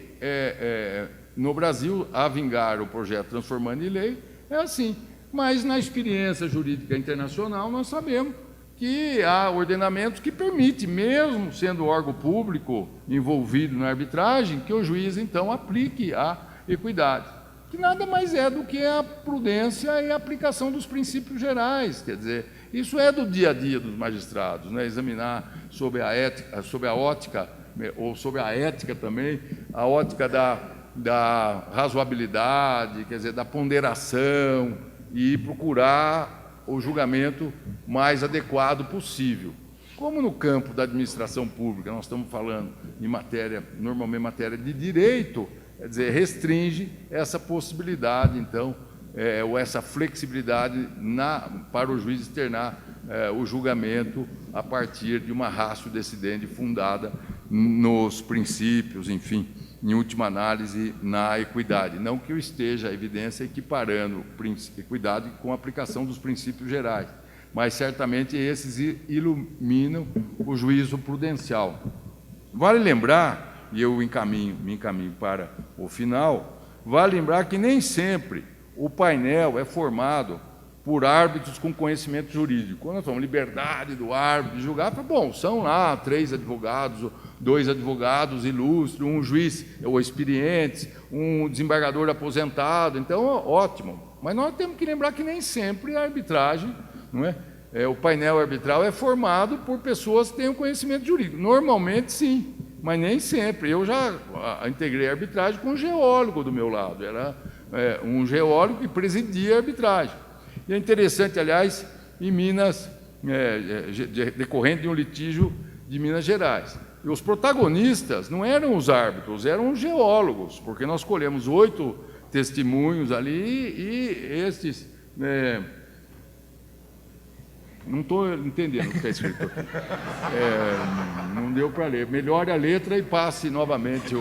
no Brasil, a vingar o projeto transformando em lei, é assim. Mas, na experiência jurídica internacional, nós sabemos que há ordenamentos que permitem, mesmo sendo órgão público envolvido na arbitragem, que o juiz, então, aplique a equidade, que nada mais é do que a prudência e a aplicação dos princípios gerais. Quer dizer, isso é do dia a dia dos magistrados, né? Examinar sobre a ética, sobre a ótica, ou sobre a ética também, a ótica da razoabilidade, quer dizer, da ponderação, e procurar o julgamento mais adequado possível. Como no campo da administração pública, nós estamos falando em matéria, normalmente matéria de direito, quer dizer, restringe essa possibilidade, então, ou essa flexibilidade para o juiz externar o julgamento a partir de uma ratio decidendi fundada nos princípios, enfim, em última análise, na equidade. Não que eu esteja a evidência equiparando equidade com a aplicação dos princípios gerais, mas certamente esses iluminam o juízo prudencial. Vale lembrar, e eu me encaminho para o final, vale lembrar que nem sempre o painel é formado por árbitros com conhecimento jurídico. Quando nós falamos liberdade do árbitro de julgar, bom, são lá 3 advogados, 2 advogados ilustres, um juiz ou experiente, um desembargador aposentado, então ótimo. Mas nós temos que lembrar que nem sempre a arbitragem, não é? O painel arbitral é formado por pessoas que têm um conhecimento jurídico. Normalmente sim, mas nem sempre. Eu já integrei a arbitragem com um geólogo do meu lado, era um geólogo que presidia a arbitragem. E é interessante, aliás, em Minas, decorrente de um litígio de Minas Gerais. E os protagonistas não eram os árbitros, eram os geólogos, porque nós colhemos 8 testemunhos ali e estes... não estou entendendo o que está escrito aqui. Não deu para ler. Melhore a letra e passe novamente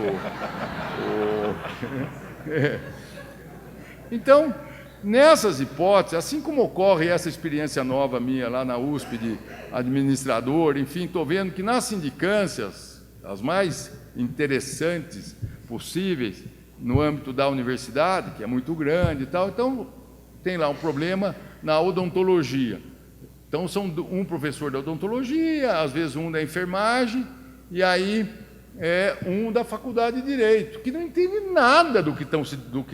Então, nessas hipóteses, assim como ocorre essa experiência nova minha lá na USP de administrador, enfim, estou vendo que nas sindicâncias, as mais interessantes possíveis, no âmbito da universidade, que é muito grande e tal, então tem lá um problema na odontologia. Então, são um professor da odontologia, às vezes um da enfermagem, e aí um da faculdade de Direito, que não entende nada do que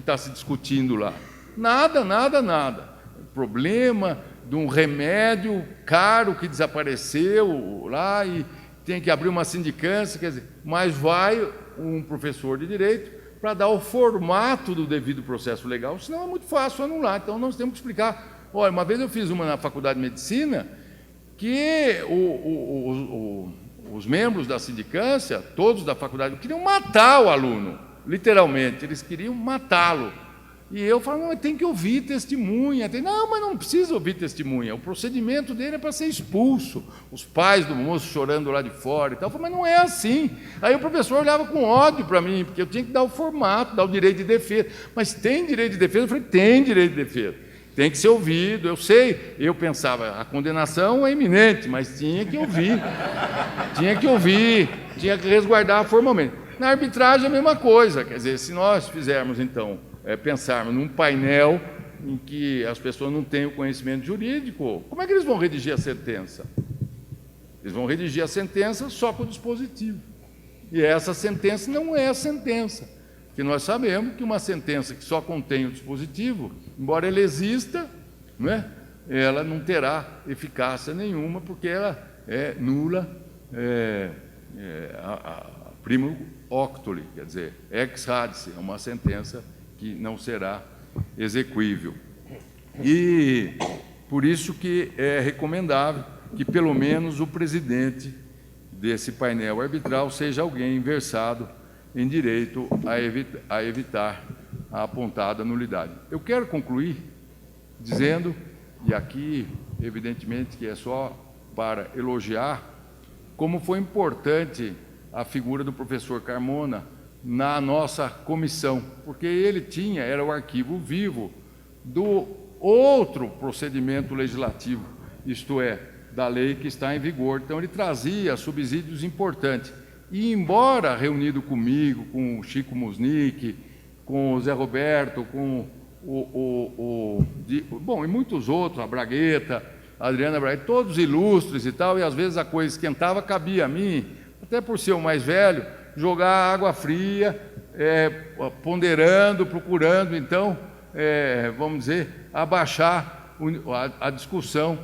está se discutindo lá. Nada. Problema de um remédio caro que desapareceu lá e tem que abrir uma sindicância, quer dizer, mas vai um professor de Direito para dar o formato do devido processo legal, senão é muito fácil anular. Então, nós temos que explicar. Olha, uma vez eu fiz uma na Faculdade de Medicina que os membros da sindicância, todos da faculdade, queriam matar o aluno, literalmente, eles queriam matá-lo. E eu falo, não, tem que ouvir testemunha. Não, mas não precisa ouvir testemunha, o procedimento dele é para ser expulso. Os pais do moço chorando lá de fora e tal. Eu falo, mas não é assim. Aí o professor olhava com ódio para mim, porque eu tinha que dar o formato, dar o direito de defesa. Mas tem direito de defesa? Eu falei, tem direito de defesa. Tem que ser ouvido, eu sei. Eu pensava, a condenação é iminente, mas tinha que ouvir. Tinha que resguardar formalmente. Na arbitragem é a mesma coisa. Quer dizer, se nós fizermos, então, pensarmos num painel em que as pessoas não têm o conhecimento jurídico, como é que eles vão redigir a sentença? Eles vão redigir a sentença só com o dispositivo. E essa sentença não é a sentença. Porque nós sabemos que uma sentença que só contém o dispositivo, embora ela exista, não é? Ela não terá eficácia nenhuma, porque ela é nula, primo octoli, quer dizer, ex radice, é uma sentença que não será exequível. E por isso que é recomendável que pelo menos o presidente desse painel arbitral seja alguém versado em direito a evitar a apontada nulidade. Eu quero concluir dizendo, e aqui evidentemente que é só para elogiar, como foi importante a figura do professor Carmona na nossa comissão, porque ele era o arquivo vivo do outro procedimento legislativo, isto é, da lei que está em vigor. Então, ele trazia subsídios importantes. E, embora reunido comigo, com o Chico Musnick, com o Zé Roberto, com bom, e muitos outros, a Bragueta, a Adriana Bragueta, todos ilustres e tal, e às vezes a coisa esquentava, cabia a mim, até por ser o mais velho, jogar água fria, ponderando, procurando, então, vamos dizer, abaixar a discussão,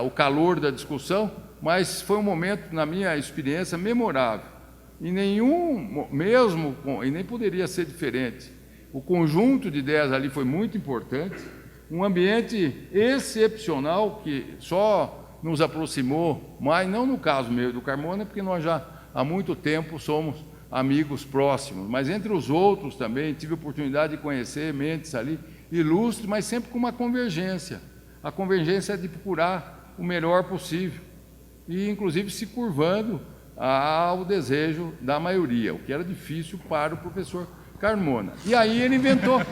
o calor da discussão, mas foi um momento, na minha experiência, memorável. E e nem poderia ser diferente. O conjunto de ideias ali foi muito importante, um ambiente excepcional que só nos aproximou, mas não no caso meu e do Carmona, porque nós já há muito tempo somos amigos próximos, mas entre os outros também tive a oportunidade de conhecer mentes ali ilustres, mas sempre com uma convergência. A convergência é de procurar o melhor possível e, inclusive, se curvando ao desejo da maioria, o que era difícil para o professor Carmona. E aí ele inventou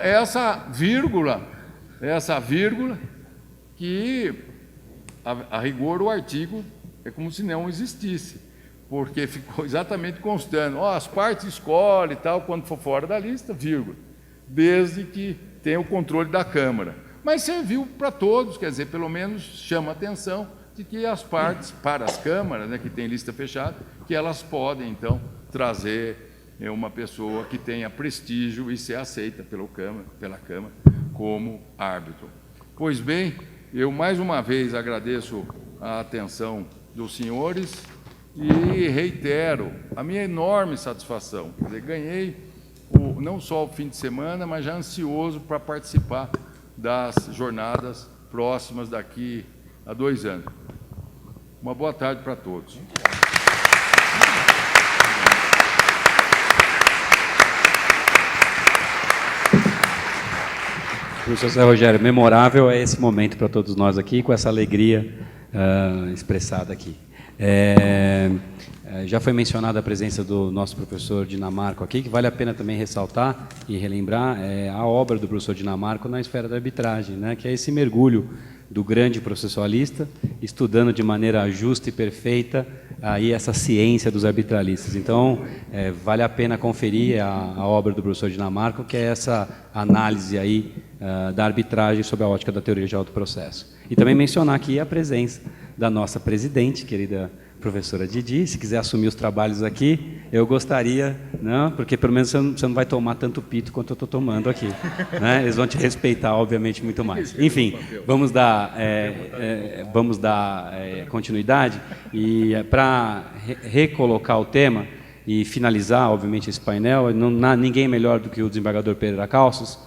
essa vírgula que, a rigor, o artigo é como se não existisse, porque ficou exatamente constando, as partes escolhem e tal, quando for fora da lista, vírgula, desde que tenha o controle da Câmara. Mas serviu para todos, quer dizer, pelo menos chama a atenção de que as partes, para as câmaras, né, que tem lista fechada, que elas podem, então, trazer uma pessoa que tenha prestígio e ser aceita pela Câmara como árbitro. Pois bem, eu mais uma vez agradeço a atenção dos senhores e reitero a minha enorme satisfação. Quer dizer, ganhei não só o fim de semana, mas já ansioso para participar das jornadas próximas daqui a 2 anos. Uma boa tarde para todos. Professor Zé Rogério, memorável é esse momento para todos nós aqui, com essa alegria expressada aqui. Já foi mencionada a presença do nosso professor Dinamarco aqui, que vale a pena também ressaltar e relembrar a obra do professor Dinamarco na esfera da arbitragem, né, que é esse mergulho do grande processualista, estudando de maneira justa e perfeita aí essa ciência dos arbitralistas. Então, vale a pena conferir a obra do professor Dinamarco, que é essa análise aí da arbitragem sob a ótica da teoria geral do processo. E também mencionar aqui a presença da nossa presidente, querida professora Didi. Se quiser assumir os trabalhos aqui, eu gostaria, não, porque pelo menos você não vai tomar tanto pito quanto eu estou tomando aqui, né? Eles vão te respeitar, obviamente, muito mais. Enfim, vamos dar continuidade e para recolocar o tema e finalizar, obviamente, esse painel, não há ninguém melhor do que o desembargador Pereira Calças,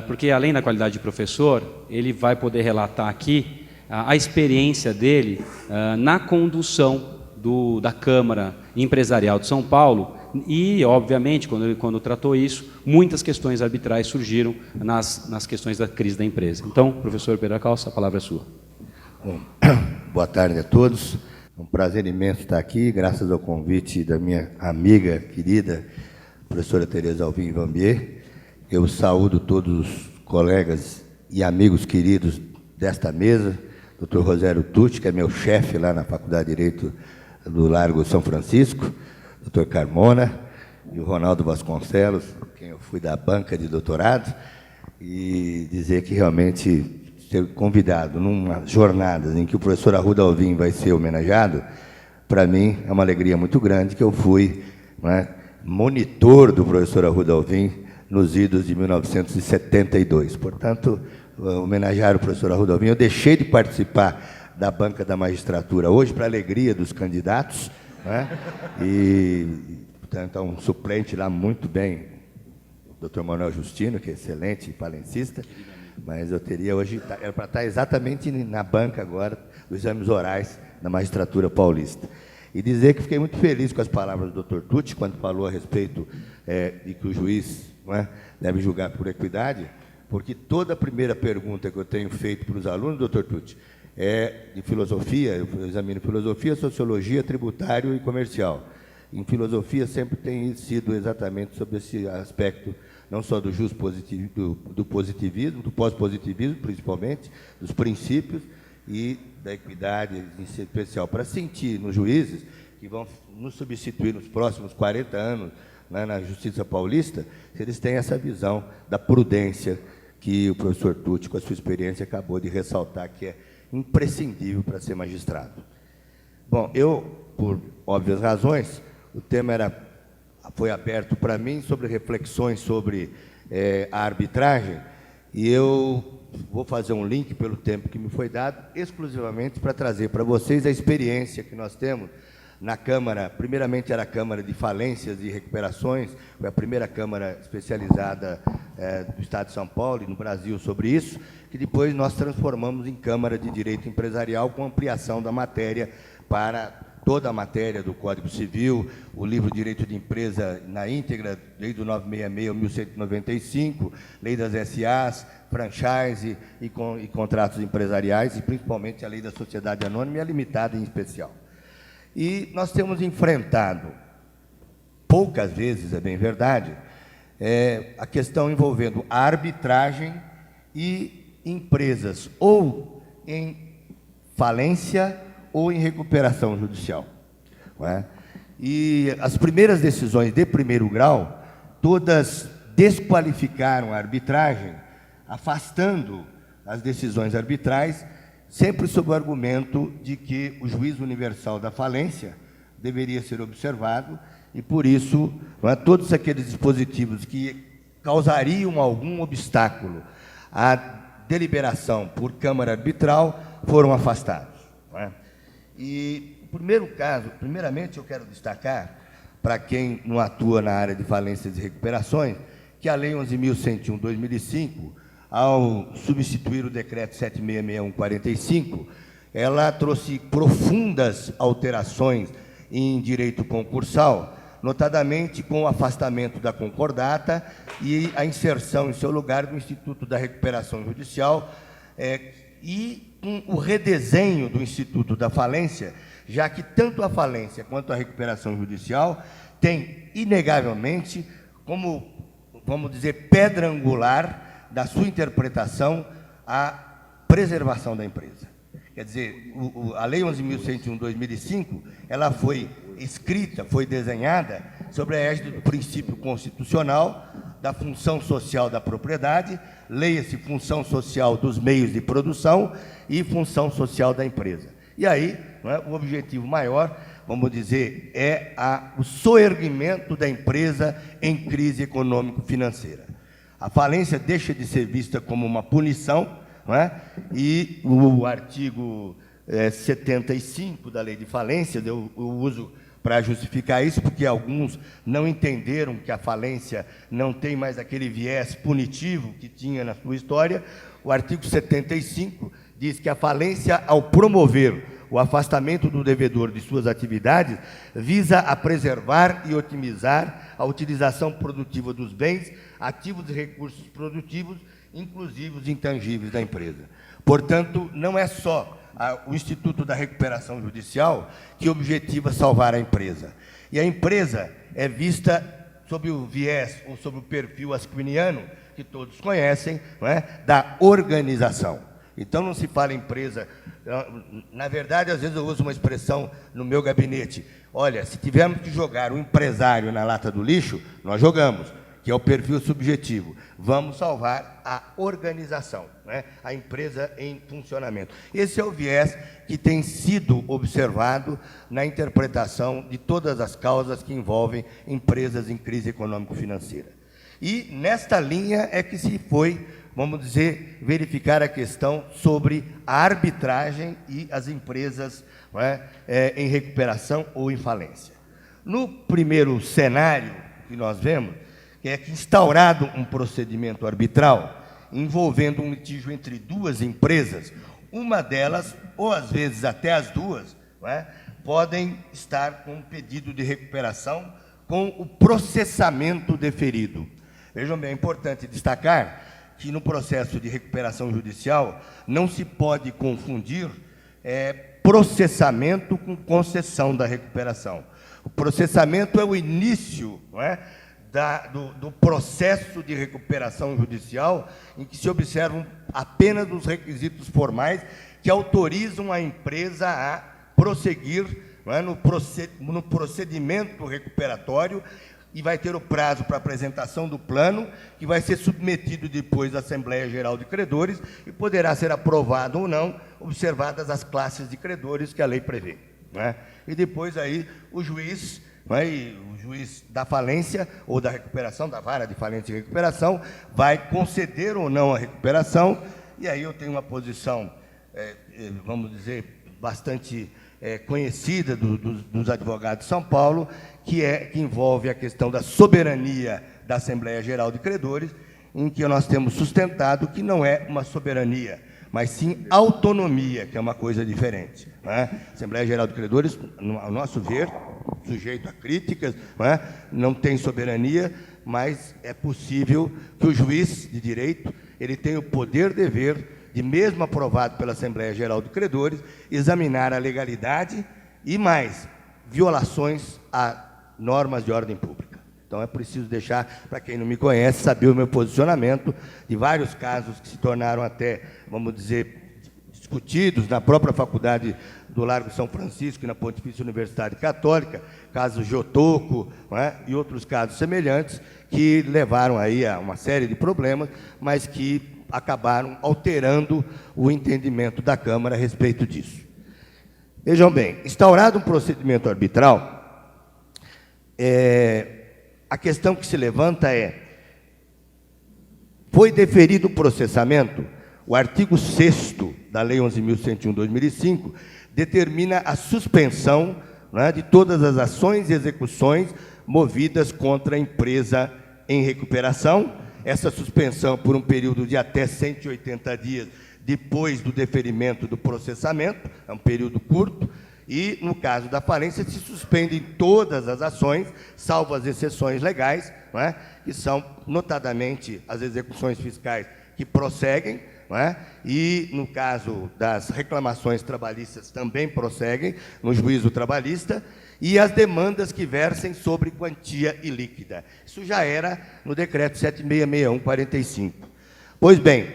porque além da qualidade de professor, ele vai poder relatar aqui a experiência dele na condução da Câmara Empresarial de São Paulo e, obviamente, quando tratou isso, muitas questões arbitrais surgiram nas questões da crise da empresa. Então, professor Pereira Calças, a palavra é sua. Bom, boa tarde a todos. É um prazer imenso estar aqui, graças ao convite da minha amiga querida, professora Tereza Alvim Vambier. Eu saúdo todos os colegas e amigos queridos desta mesa, Dr. Rosério Tucci, que é meu chefe lá na Faculdade de Direito do Largo São Francisco, Dr. Carmona e o Ronaldo Vasconcelos, quem eu fui da banca de doutorado, e dizer que realmente ser convidado numa jornada em que o professor Arruda Alvim vai ser homenageado, para mim é uma alegria muito grande, que eu fui, né, monitor do professor Arruda Alvim nos idos de 1972. Portanto, homenagear o professor Arruda Alvim. Eu deixei de participar da banca da magistratura hoje, para a alegria dos candidatos, né? E, portanto, um suplente lá muito bem, o Dr. Manuel Justino, que é excelente palencista, mas eu teria hoje, era para estar exatamente na banca agora dos exames orais da magistratura paulista. E dizer que fiquei muito feliz com as palavras do Dr. Tucci, quando falou a respeito de que o juiz, não é, deve julgar por equidade, porque toda a primeira pergunta que eu tenho feito para os alunos, Dr. Tucci, é de filosofia. Eu examino filosofia, sociologia, tributário e comercial. Em filosofia sempre tem sido exatamente sobre esse aspecto, não só do do positivismo, do pós-positivismo, principalmente, dos princípios e da equidade em especial, para sentir nos juízes que vão nos substituir nos próximos 40 anos, né, na Justiça Paulista, se eles têm essa visão da prudência que o professor Tucci, com a sua experiência, acabou de ressaltar que é imprescindível para ser magistrado. Bom, eu, por óbvias razões, o tema foi aberto para mim sobre reflexões sobre a arbitragem, e eu vou fazer um link, pelo tempo que me foi dado, exclusivamente para trazer para vocês a experiência que nós temos na Câmara. Primeiramente era a Câmara de Falências e Recuperações, foi a primeira Câmara especializada do Estado de São Paulo e no Brasil sobre isso, que depois nós transformamos em Câmara de Direito Empresarial, com ampliação da matéria para toda a matéria do Código Civil, o livro Direito de Empresa na íntegra, desde o 966 ao 1195, lei das SAs, franchise e contratos empresariais, e principalmente a lei da sociedade anônima e a limitada em especial. E nós temos enfrentado, poucas vezes, é bem verdade, a questão envolvendo a arbitragem e empresas ou em falência ou em recuperação judicial. Não é? E as primeiras decisões de primeiro grau, todas desqualificaram a arbitragem, afastando as decisões arbitrais, sempre sob o argumento de que o juízo universal da falência deveria ser observado, e por isso, não é, todos aqueles dispositivos que causariam algum obstáculo à deliberação por câmara arbitral foram afastados. Não é? E o primeiro caso, primeiramente eu quero destacar, para quem não atua na área de falências e recuperações, que a Lei 11.101/2005, ao substituir o Decreto 7661/45, ela trouxe profundas alterações em direito concursal, notadamente com o afastamento da concordata e a inserção em seu lugar do Instituto da Recuperação Judicial, e o redesenho do Instituto da Falência, já que tanto a falência quanto a recuperação judicial tem, inegavelmente, como, vamos dizer, pedra angular da sua interpretação, a preservação da empresa. Quer dizer, a Lei 11.101/2005, ela foi escrita, foi desenhada sobre a égide do princípio constitucional da função social da propriedade, leia-se função social dos meios de produção e função social da empresa. E aí, não é, o objetivo maior, vamos dizer, é o soerguimento da empresa em crise econômico-financeira. A falência deixa de ser vista como uma punição, não é? E o artigo 75 da Lei de Falência, eu uso para justificar isso, porque alguns não entenderam que a falência não tem mais aquele viés punitivo que tinha na sua história. O artigo 75 diz que a falência, ao promover o afastamento do devedor de suas atividades, visa a preservar e otimizar a utilização produtiva dos bens, ativos e recursos produtivos, inclusive os intangíveis da empresa. Portanto, não é só o Instituto da Recuperação Judicial que objetiva salvar a empresa. E a empresa é vista sob o viés ou sob o perfil asquiniano, que todos conhecem, não é? Da organização. Então, não se fala em empresa. Na verdade, às vezes eu uso uma expressão no meu gabinete: olha, se tivermos que jogar o empresário na lata do lixo, nós jogamos, que é o perfil subjetivo. Vamos salvar a organização, né? A empresa em funcionamento. Esse é o viés que tem sido observado na interpretação de todas as causas que envolvem empresas em crise econômico-financeira. E nesta linha é que se foi, vamos dizer, verificar a questão sobre a arbitragem e as empresas, não é, em recuperação ou em falência. No primeiro cenário que nós vemos, que é que, instaurado um procedimento arbitral, envolvendo um litígio entre duas empresas, uma delas, ou às vezes até as duas, não é, podem estar com um pedido de recuperação com o processamento deferido. Vejam bem, é importante destacar que no processo de recuperação judicial não se pode confundir processamento com concessão da recuperação. O processamento é o início, não é, do processo de recuperação judicial, em que se observam apenas os requisitos formais que autorizam a empresa a prosseguir, não é, no procedimento recuperatório, e vai ter o prazo para apresentação do plano, que vai ser submetido depois à Assembleia Geral de Credores e poderá ser aprovado ou não, observadas as classes de credores que a lei prevê, não é? E depois aí o juiz, não é, o juiz da falência ou da recuperação, da vara de falência e recuperação, vai conceder ou não a recuperação, e aí eu tenho uma posição, vamos dizer, bastante conhecida dos advogados de São Paulo, que envolve a questão da soberania da Assembleia Geral de Credores, em que nós temos sustentado que não é uma soberania, mas sim autonomia, que é uma coisa diferente, não é? A Assembleia Geral de Credores, ao nosso ver, sujeito a críticas, não tem soberania, mas é possível que o juiz de direito ele tenha o poder-dever de, mesmo aprovado pela Assembleia Geral de Credores, examinar a legalidade e mais violações a normas de ordem pública. Então é preciso deixar, para quem não me conhece, saber o meu posicionamento de vários casos que se tornaram até, vamos dizer, discutidos na própria faculdade do Largo São Francisco e na Pontifícia Universidade Católica, casos Jotoco, não é, e outros casos semelhantes, que levaram aí a uma série de problemas, mas que acabaram alterando o entendimento da Câmara a respeito disso. Vejam bem, instaurado um procedimento arbitral, a questão que se levanta foi deferido o processamento? O artigo 6º da Lei 11.101/2005 determina a suspensão, não é, de todas as ações e execuções movidas contra a empresa em recuperação. Essa suspensão por um período de até 180 dias depois do deferimento do processamento, é um período curto, e, no caso da falência, se suspendem todas as ações, salvo as exceções legais, não é, que são, notadamente, as execuções fiscais que prosseguem, não é, e, no caso das reclamações trabalhistas, também prosseguem no juízo trabalhista, e as demandas que versem sobre quantia ilíquida. Isso já era no decreto 7661/45. Pois bem,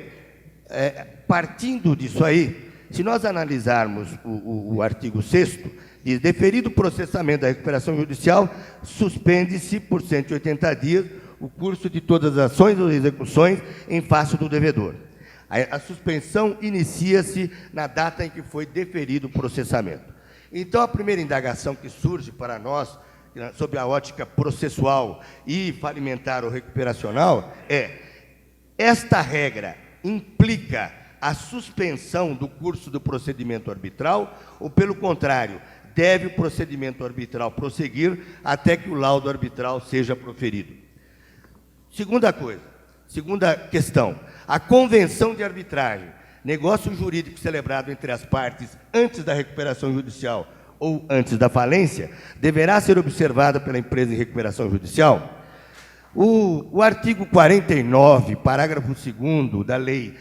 partindo disso aí, se nós analisarmos o artigo 6º, diz: deferido o processamento da recuperação judicial, suspende-se por 180 dias o curso de todas as ações ou execuções em face do devedor. A suspensão inicia-se na data em que foi deferido o processamento. Então, a primeira indagação que surge para nós, sob a ótica processual e falimentar ou recuperacional, esta regra implica a suspensão do curso do procedimento arbitral ou, pelo contrário, deve o procedimento arbitral prosseguir até que o laudo arbitral seja proferido? Segunda questão, a convenção de arbitragem, negócio jurídico celebrado entre as partes antes da recuperação judicial ou antes da falência, deverá ser observada pela empresa em recuperação judicial? O artigo 49, parágrafo 2º da Lei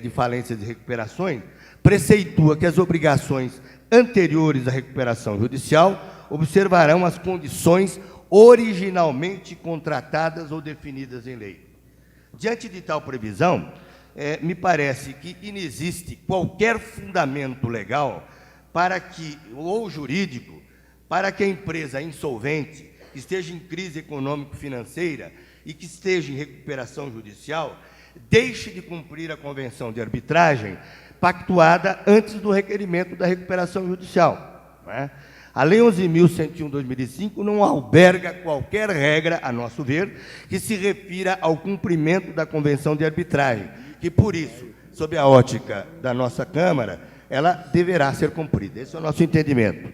de Falências e Recuperações, preceitua que as obrigações anteriores à recuperação judicial observarão as condições originalmente contratadas ou definidas em lei. Diante de tal previsão, me parece que inexiste qualquer fundamento legal para que, ou jurídico, para que a empresa insolvente, que esteja em crise econômico-financeira e que esteja em recuperação judicial, deixe de cumprir a convenção de arbitragem pactuada antes do requerimento da recuperação judicial, não é? A Lei 11.101/2005 não alberga qualquer regra, a nosso ver, que se refira ao cumprimento da convenção de arbitragem, que, por isso, sob a ótica da nossa Câmara, ela deverá ser cumprida. Esse é o nosso entendimento.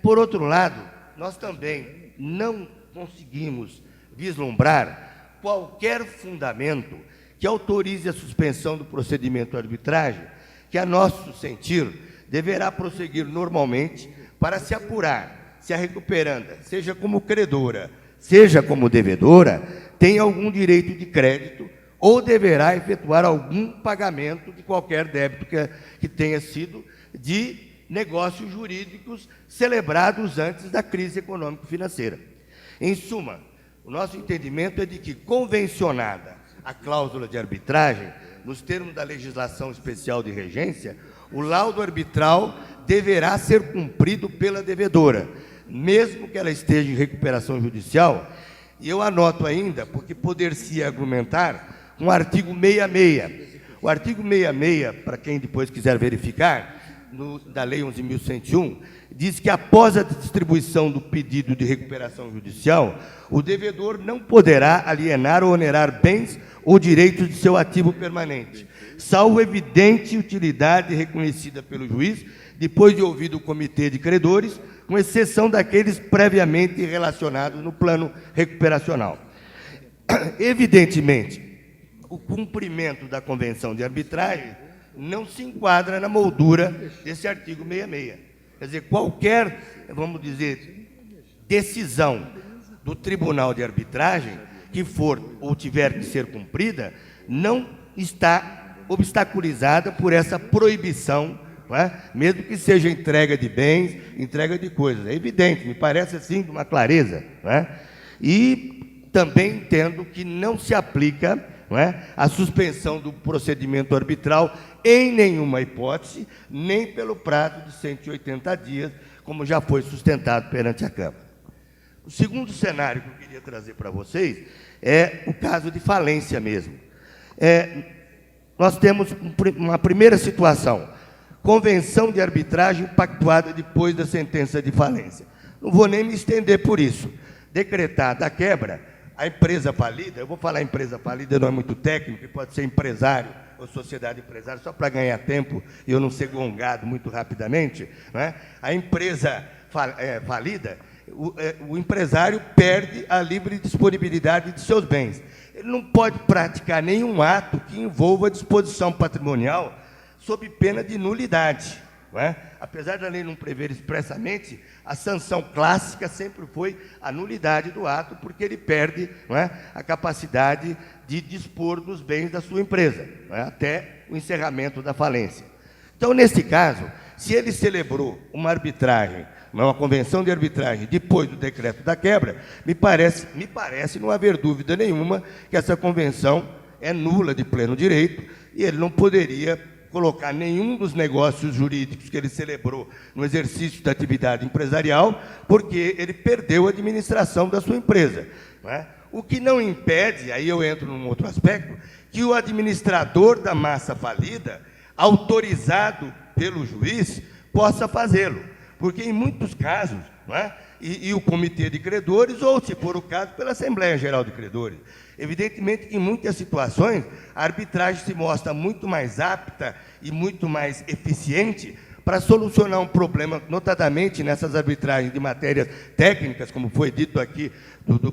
Por outro lado, nós também não conseguimos vislumbrar qualquer fundamento que autorize a suspensão do procedimento de arbitragem, que, a nosso sentir, deverá prosseguir normalmente para se apurar se a recuperanda, seja como credora, seja como devedora, tem algum direito de crédito ou deverá efetuar algum pagamento de qualquer débito que tenha sido de negócios jurídicos celebrados antes da crise econômico-financeira. Em suma, o nosso entendimento é de que, convencionada a cláusula de arbitragem, nos termos da legislação especial de regência, o laudo arbitral deverá ser cumprido pela devedora, mesmo que ela esteja em recuperação judicial. E eu anoto ainda, porque poder-se argumentar, um artigo 66. O artigo 66, para quem depois quiser verificar, da Lei 11.101, diz que, após a distribuição do pedido de recuperação judicial, o devedor não poderá alienar ou onerar bens ou direitos de seu ativo permanente, salvo evidente utilidade reconhecida pelo juiz, depois de ouvido o comitê de credores, com exceção daqueles previamente relacionados no plano recuperacional. Evidentemente, o cumprimento da convenção de arbitragem não se enquadra na moldura desse artigo 66. Quer dizer, qualquer, vamos dizer, decisão do Tribunal de Arbitragem que for ou tiver que ser cumprida, não está obstaculizada por essa proibição, não é? Mesmo que seja entrega de bens, entrega de coisas. É evidente, me parece assim de uma clareza. Não é? E também entendo que não se aplica, não é, a suspensão do procedimento arbitral em nenhuma hipótese, nem pelo prazo de 180 dias, como já foi sustentado perante a Câmara. O segundo cenário que eu queria trazer para vocês é o caso de falência mesmo. Nós temos uma primeira situação, convenção de arbitragem pactuada depois da sentença de falência. Não vou nem me estender por isso. Decretada a quebra, a empresa falida, eu vou falar empresa falida, não é muito técnico, pode ser empresário ou sociedade empresária, só para ganhar tempo e eu não ser gongado muito rapidamente, não é? A empresa falida, o empresário perde a livre disponibilidade de seus bens. Ele não pode praticar nenhum ato que envolva a disposição patrimonial sob pena de nulidade. Não é? Apesar da lei não prever expressamente, a sanção clássica sempre foi a nulidade do ato, porque ele perde, não é, a capacidade de dispor dos bens da sua empresa, não é, até o encerramento da falência. Então, nesse caso, se ele celebrou uma arbitragem, uma convenção de arbitragem, depois do decreto da quebra, me parece não haver dúvida nenhuma que essa convenção é nula de pleno direito e ele não poderia colocar nenhum dos negócios jurídicos que ele celebrou no exercício da atividade empresarial, porque ele perdeu a administração da sua empresa. Não é? O que não impede, aí eu entro num outro aspecto, que o administrador da massa falida, autorizado pelo juiz, possa fazê-lo. Porque, em muitos casos, não é? E o comitê de credores, ou, se for o caso, pela Assembleia Geral de Credores. Evidentemente que, em muitas situações, a arbitragem se mostra muito mais apta e muito mais eficiente para solucionar um problema, notadamente nessas arbitragens de matérias técnicas, como foi dito aqui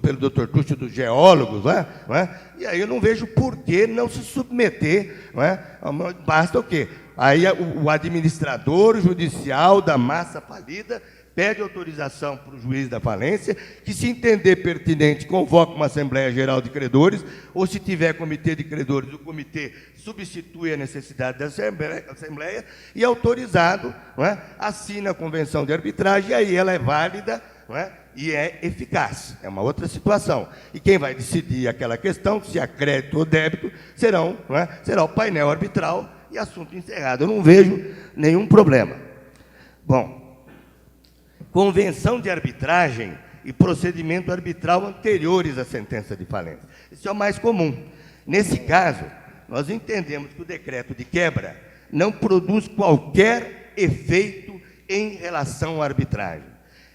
pelo Dr. Tucci, dos geólogos, não é? E aí eu não vejo por que não se submeter, não é? Basta o quê? Aí o administrador judicial da massa falida pede autorização para o juiz da falência, que, se entender pertinente, convoca uma Assembleia Geral de Credores, ou, se tiver comitê de credores, o comitê substitui a necessidade da Assembleia e, autorizado, não é, assina a convenção de arbitragem, e aí ela é válida, não é, e é eficaz. É uma outra situação. E quem vai decidir aquela questão, se é crédito ou débito, será o painel arbitral e assunto encerrado. Eu não vejo nenhum problema. Bom, convenção de arbitragem e procedimento arbitral anteriores à sentença de falência. Isso é o mais comum. Nesse caso, nós entendemos que o decreto de quebra não produz qualquer efeito em relação à arbitragem,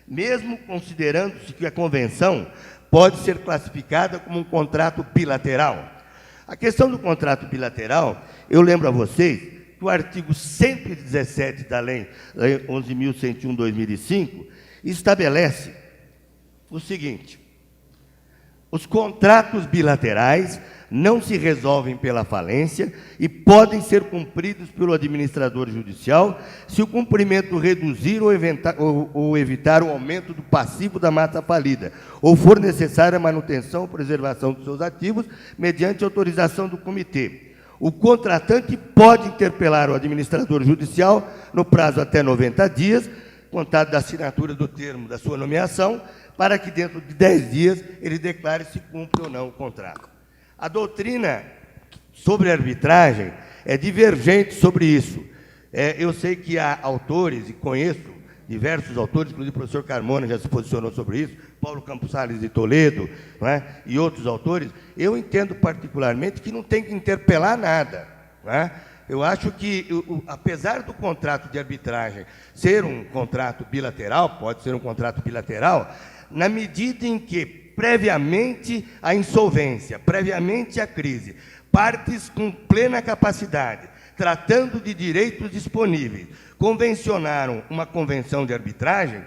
mesmo considerando-se que a convenção pode ser classificada como um contrato bilateral. A questão do contrato bilateral, eu lembro a vocês que o artigo 117 da Lei 11.101/2005 estabelece o seguinte: os contratos bilaterais não se resolvem pela falência e podem ser cumpridos pelo administrador judicial se o cumprimento reduzir ou evitar o aumento do passivo da massa falida, ou for necessária a manutenção ou preservação dos seus ativos mediante autorização do comitê. O contratante pode interpelar o administrador judicial no prazo até 90 dias, contado da assinatura do termo da sua nomeação, para que dentro de 10 dias ele declare se cumpre ou não o contrato. A doutrina sobre arbitragem é divergente sobre isso. Eu sei que há autores, e conheço diversos autores, inclusive o professor Carmona já se posicionou sobre isso, Paulo Campos Salles de Toledo, não é? E outros autores. Eu entendo particularmente que não tem que interpelar nada. Não é? Eu acho que, apesar do contrato de arbitragem ser um contrato bilateral, pode ser um contrato bilateral, na medida em que, previamente à insolvência, previamente à crise, partes com plena capacidade, tratando de direitos disponíveis, convencionaram uma convenção de arbitragem,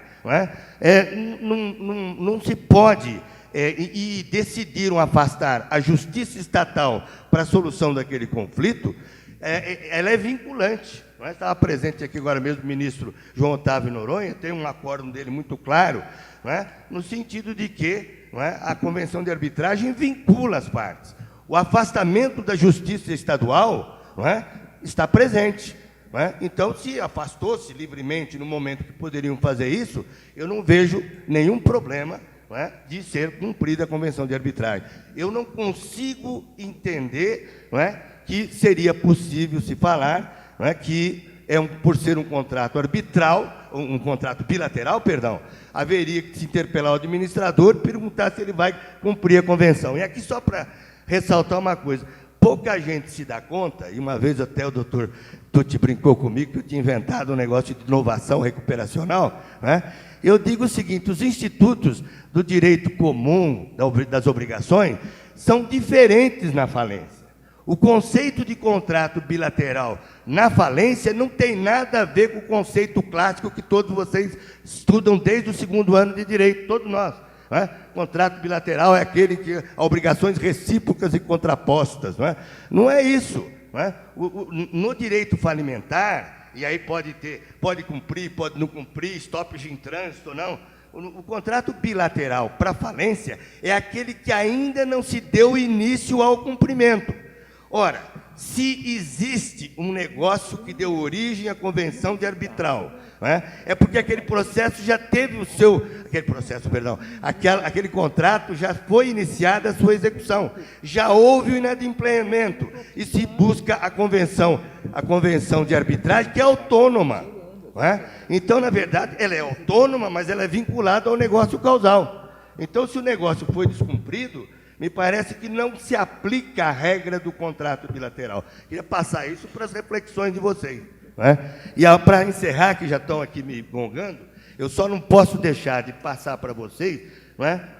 não se pode, e decidiram afastar a justiça estatal para a solução daquele conflito, ela é vinculante. Estava presente aqui agora mesmo o ministro João Otávio Noronha, tem um acórdão dele muito claro, no sentido de que a convenção de arbitragem vincula as partes. O afastamento da justiça estadual está presente. Então, se afastou-se livremente no momento que poderiam fazer isso, eu não vejo nenhum problema de ser cumprida a convenção de arbitragem. Eu não consigo entender que seria possível se falar que, por ser um contrato arbitral, um contrato bilateral, perdão, haveria que se interpelar o administrador e perguntar se ele vai cumprir a convenção. E aqui, só para ressaltar uma coisa, pouca gente se dá conta, e uma vez até o doutor Tucci brincou comigo que eu tinha inventado um negócio de inovação recuperacional, eu digo o seguinte: os institutos do direito comum das obrigações são diferentes na falência. O conceito de contrato bilateral na falência não tem nada a ver com o conceito clássico que todos vocês estudam desde o 2º ano de direito, todos nós. Contrato bilateral é aquele que há obrigações recíprocas e contrapostas. Não é isso. No direito falimentar, e aí pode cumprir, pode não cumprir, stoppage em trânsito ou não, o contrato bilateral para falência é aquele que ainda não se deu início ao cumprimento. Ora, se existe um negócio que deu origem à convenção de arbitral, é porque aquele processo já teve o seu... Aquele contrato já foi iniciada a sua execução, já houve o inadimplemento, e se busca a convenção de arbitragem, que é autônoma. Então, na verdade, ela é autônoma, mas ela é vinculada ao negócio causal. Então, se o negócio foi descumprido, me parece que não se aplica a regra do contrato bilateral. Queria passar isso para as reflexões de vocês. E para encerrar, que já estão aqui me gongando, eu só não posso deixar de passar para vocês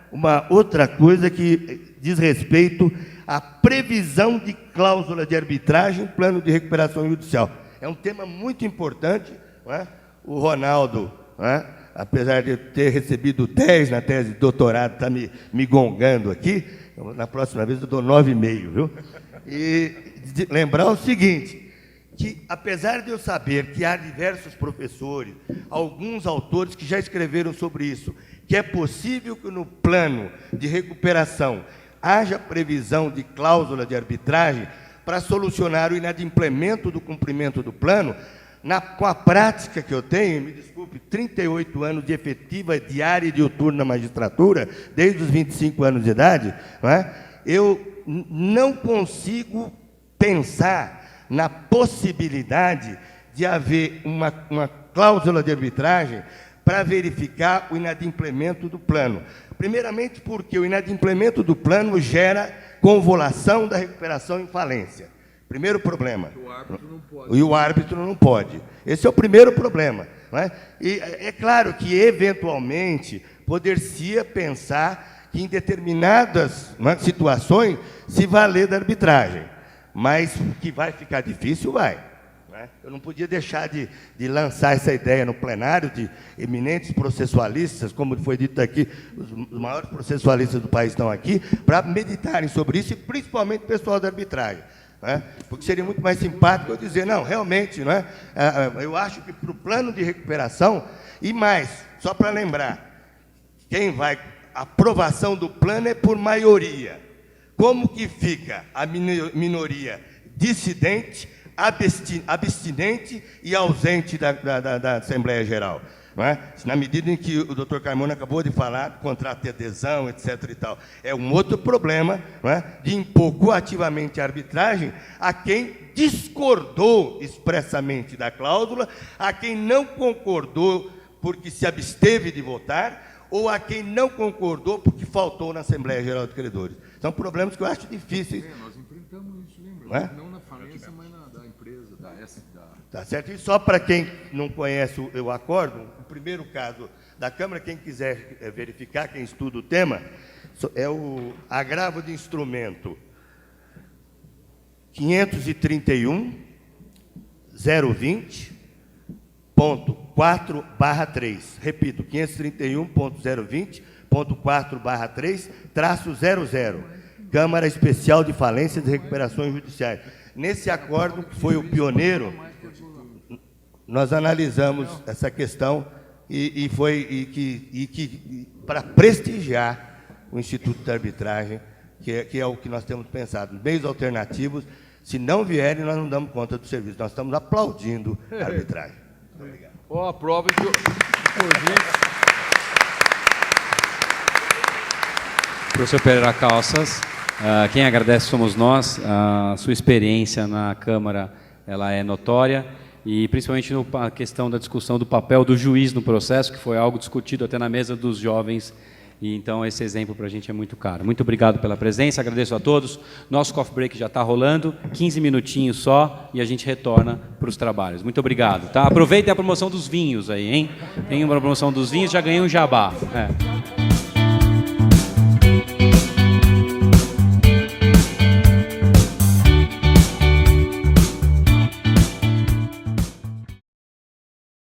uma outra coisa que diz respeito à previsão de cláusula de arbitragem em plano de recuperação judicial. É um tema muito importante. O Ronaldo, apesar de eu ter recebido 10 na tese de doutorado, está me gongando aqui. Na próxima vez eu dou 9,5, viu? E lembrar o seguinte, que apesar de eu saber que há diversos professores, alguns autores que já escreveram sobre isso, que é possível que no plano de recuperação haja previsão de cláusula de arbitragem para solucionar o inadimplemento do cumprimento do plano, com a prática que eu tenho, me desculpe, 38 anos de efetiva diária e diuturna na magistratura, desde os 25 anos de idade, eu não consigo pensar na possibilidade de haver uma cláusula de arbitragem para verificar o inadimplemento do plano. Primeiramente porque o inadimplemento do plano gera convolução da recuperação em falência. Primeiro problema. O árbitro não pode. E o árbitro não pode. Esse é o primeiro problema. E é claro que, eventualmente, poder-se pensar que, em determinadas situações, se valer da arbitragem. Mas que vai ficar difícil, vai. né? Eu não podia deixar de lançar essa ideia no plenário de eminentes processualistas, como foi dito aqui, os maiores processualistas do país estão aqui, para meditarem sobre isso, e principalmente o pessoal da arbitragem. Né? Porque seria muito mais simpático eu dizer, não, realmente, não é? Eu acho que para o plano de recuperação, e mais, só para lembrar, a aprovação do plano é por maioria. Como que fica a minoria dissidente, abstinente e ausente da Assembleia Geral? Não é? Na medida em que o doutor Carmona acabou de falar do contrato de adesão, etc. e tal, é um outro problema, não é? De impor coativamente a arbitragem a quem discordou expressamente da cláusula, a quem não concordou porque se absteve de votar, ou a quem não concordou porque faltou na Assembleia Geral de Credores. São problemas que eu acho difíceis. Nós enfrentamos isso, lembra? Não é? Não na falência, mas da empresa, da... Tá certo? E só para quem não conhece o acórdão, o primeiro caso da Câmara, quem quiser verificar, quem estuda o tema, é o agravo de instrumento 531.020.4/3. Repito, 531.020.4/3-00. Câmara Especial de Falências e Recuperações Judiciais. Nesse acórdão, que foi o pioneiro, nós analisamos essa questão e para prestigiar o Instituto da Arbitragem, que é o que nós temos pensado. Meios alternativos, se não vierem, nós não damos conta do serviço. Nós estamos aplaudindo a arbitragem. Muito obrigado. Ó, a prova que Professor Pereira Calças, quem agradece somos nós. A sua experiência na Câmara ela é notória, e principalmente na questão da discussão do papel do juiz no processo, que foi algo discutido até na mesa dos jovens, e então esse exemplo para a gente é muito caro. Muito obrigado pela presença, agradeço a todos. Nosso coffee break já está rolando, 15 minutinhos só, e a gente retorna para os trabalhos. Muito obrigado. Tá? Aproveitem a promoção dos vinhos aí, hein? Tem uma promoção dos vinhos, já ganhei um jabá.